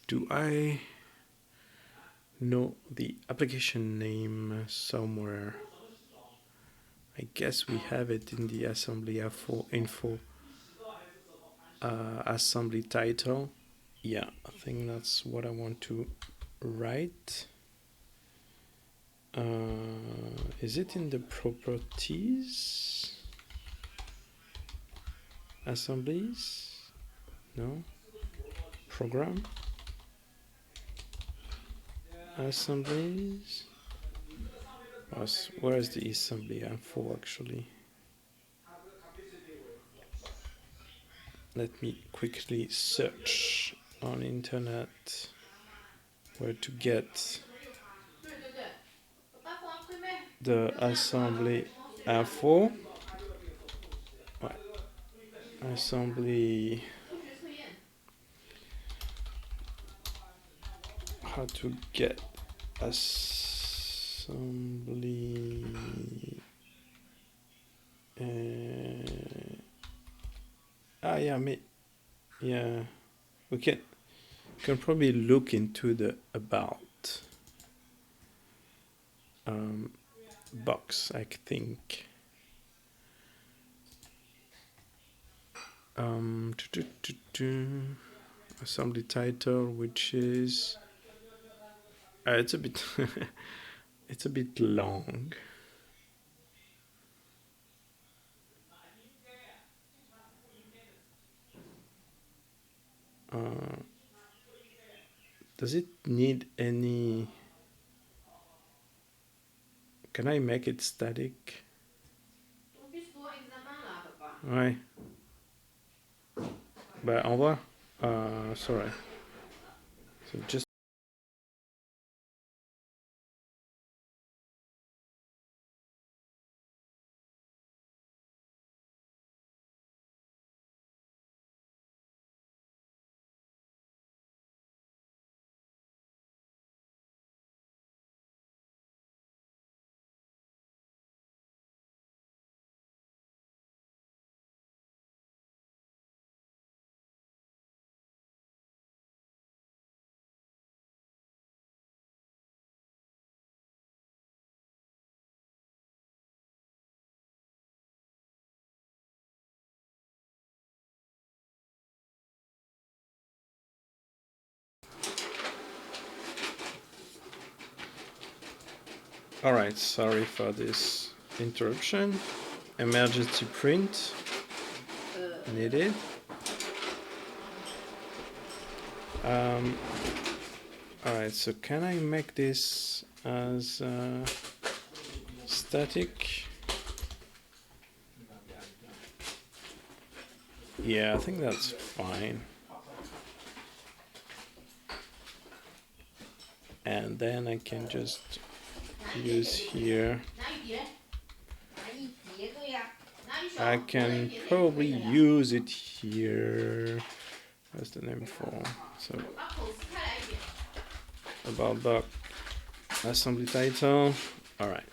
do I know the application name somewhere? I guess we have it in the assembly info assembly title. Yeah, I think that's what I want to write. Is it in the properties? Assemblies? No. Program? Assemblies? Where is the assembly info actually? Let me quickly search on internet where to get the assembly info. Assembly, how to get assembly yeah, we can probably look into the about box, I think. Assembly title, which is it's a bit it's a bit long. Does it need any? Can I make it static? Ouais. Bah, on va. Sorry. So just. All right. Sorry for this interruption. Emergency print needed. All right. So can I make this as static? Yeah, I think that's fine. And then I can just use here. I can probably use it here. What's the name for? So about the assembly title. All right.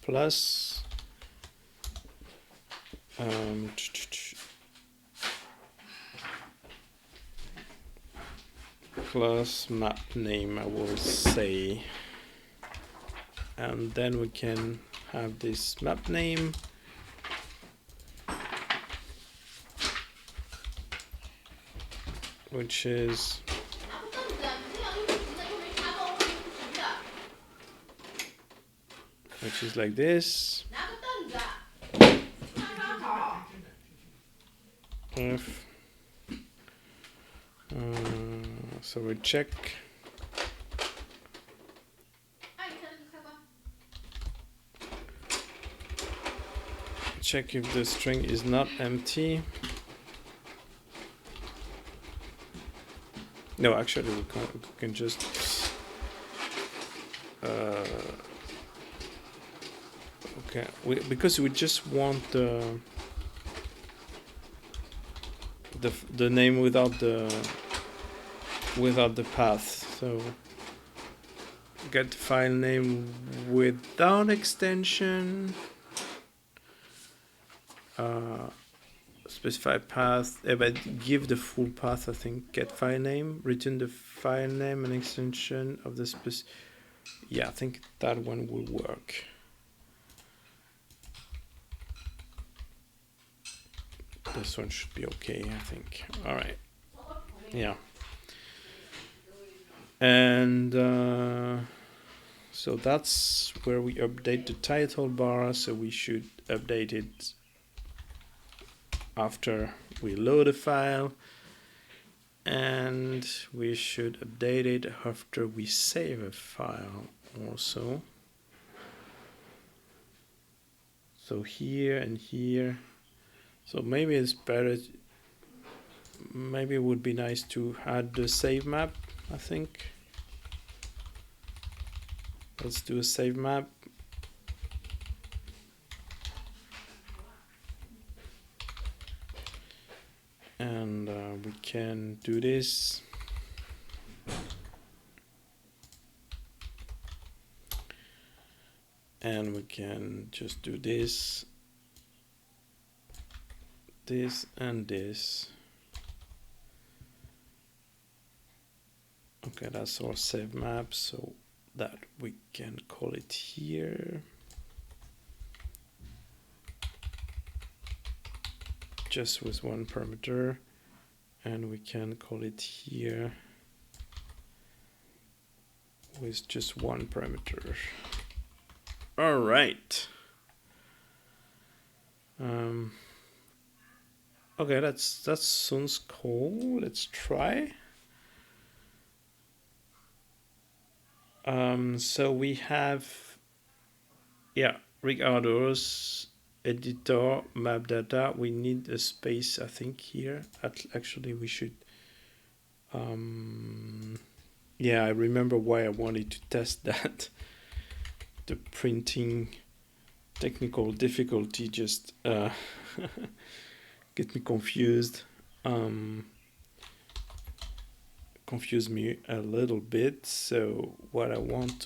Plus plus map name, I will say, and then we can have this map name. Which is like this. If so we check if the string is not empty. No, actually we can just okay, because we just want the name without the path. So get file name without extension. Specify path, but give the full path. I think get file name, return the file name and extension of the yeah, I think that one will work. This one should be okay, I think. All right. Yeah. And so that's where we update the title bar. So we should update it after we load a file, and we should update it after we save a file also. So here and here. So maybe it's better, maybe it would be nice to add the save map, I think. Let's do a save map. And we can do this. And we can just do this, this, and this. Okay, that's our save map, so that we can call it here. Just with one parameter, and we can call it here with just one parameter. All right. Okay, that sounds cool. Let's try. So we have, yeah, regardless editor map data. We need a space, I think, here. Actually, we should. Yeah, I remember why I wanted to test that. The printing technical difficulty just get me confused. Confuse me a little bit. So what I want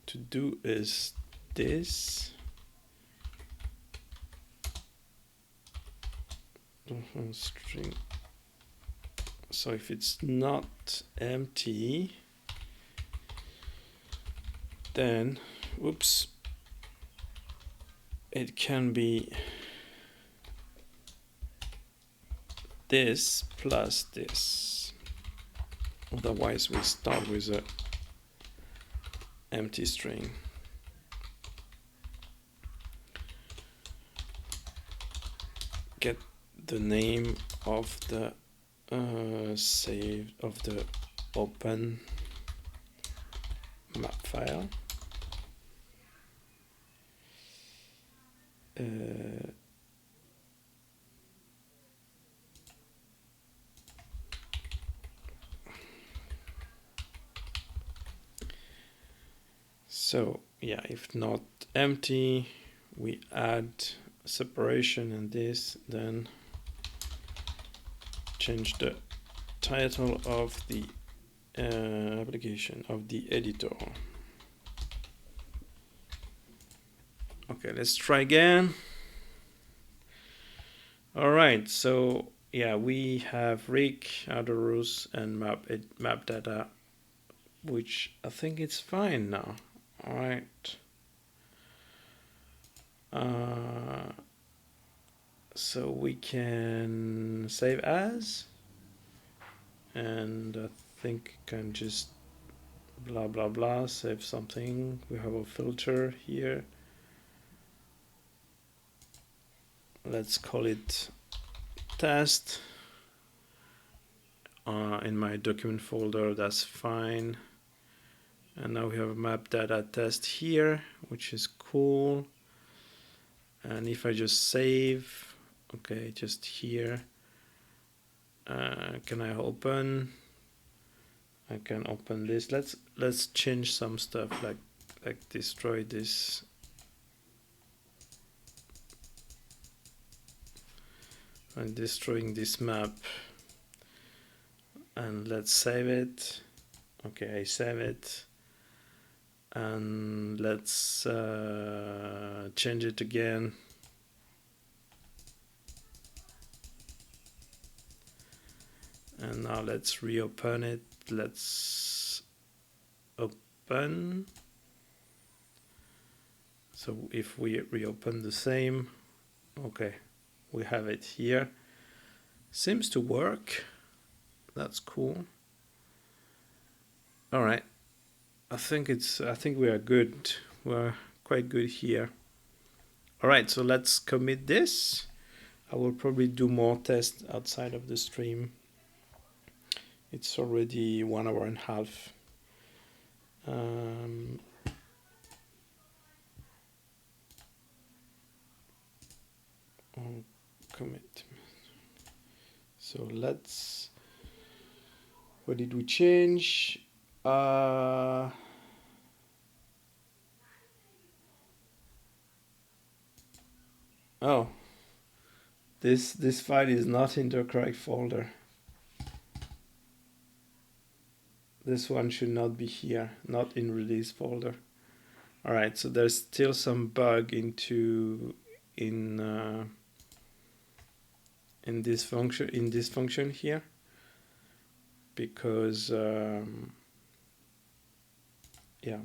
to do is this. String. So if it's not empty, then whoops, it can be this plus this. Otherwise we start with a empty string. Get the name of the saved of the open map file. So yeah, if not empty, we add separation and this, then change the title of the application of the editor. Okay, let's try again. All right, so yeah, we have rig, address, and map data, which I think it's fine now. All right. So we can save as, and I think can just blah blah blah save something. We have a filter here. Let's call it test. In my document folder, that's fine. And now we have a map data test here, which is cool. And if I just save, okay, just here, can I open? I can open this. Let's change some stuff, like destroy this. I'm destroying this map, and let's save it. Okay, I save it, and let's change it again. And now let's reopen it. Let's open. So if we reopen the same, okay, we have it here. Seems to work. That's cool. All right. I think we are good. We're quite good here. All right, so let's commit this. I will probably do more tests outside of the stream. It's already 1 hour and a half. Commit. So let's. What did we change? Oh, this file is not in the correct folder. This one should not be here, not in release folder. All right, so there's still some bug in this function here, because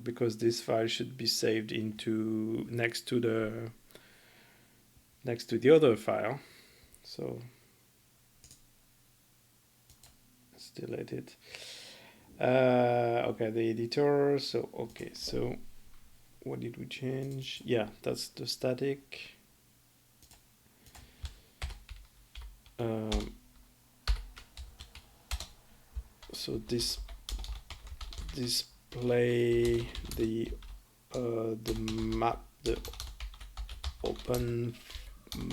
because this file should be saved into next to the other file. So let's delete it. Okay, the editor. So okay, so what did we change? Yeah, that's the static. So this display the map, the open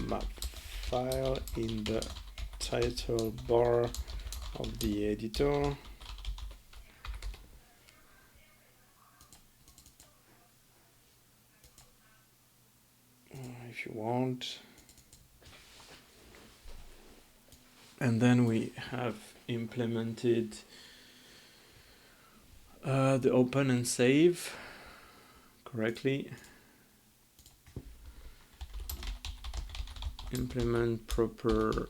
map file in the title bar of the editor. If you want. And then we have implemented the open and save correctly. Implement proper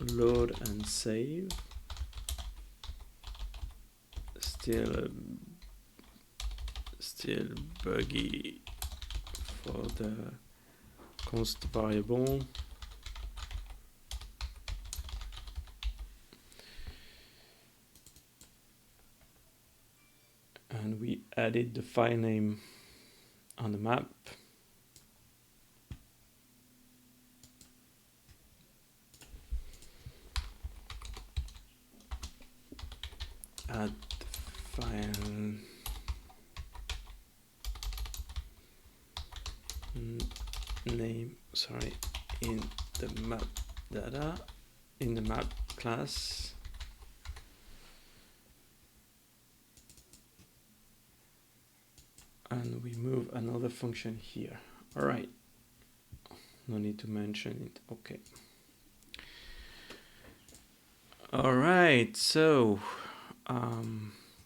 load and save. Still buggy for the const variable. And we added the file name on the map. Add file name, sorry, in the map data, in the map class. And we move another function here. All right, no need to mention it. Okay. All right, so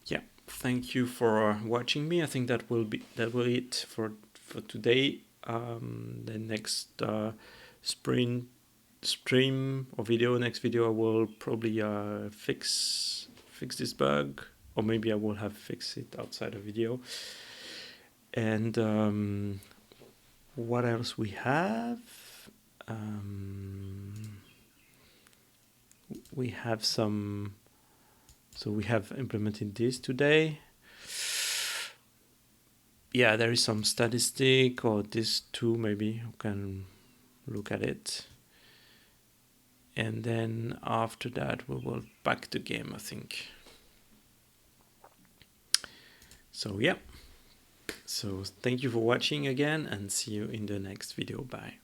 yeah, thank you for watching me. I think that will it for today. The next stream or video, next video, I will probably fix this bug, or maybe I will have fixed it outside the video. And what else we have? We have some. So we have implemented this today. Yeah, there is some statistic, or this too, maybe you can look at it. And then after that, we will back the game, I think. So yeah. So thank you for watching again, and see you in the next video. Bye.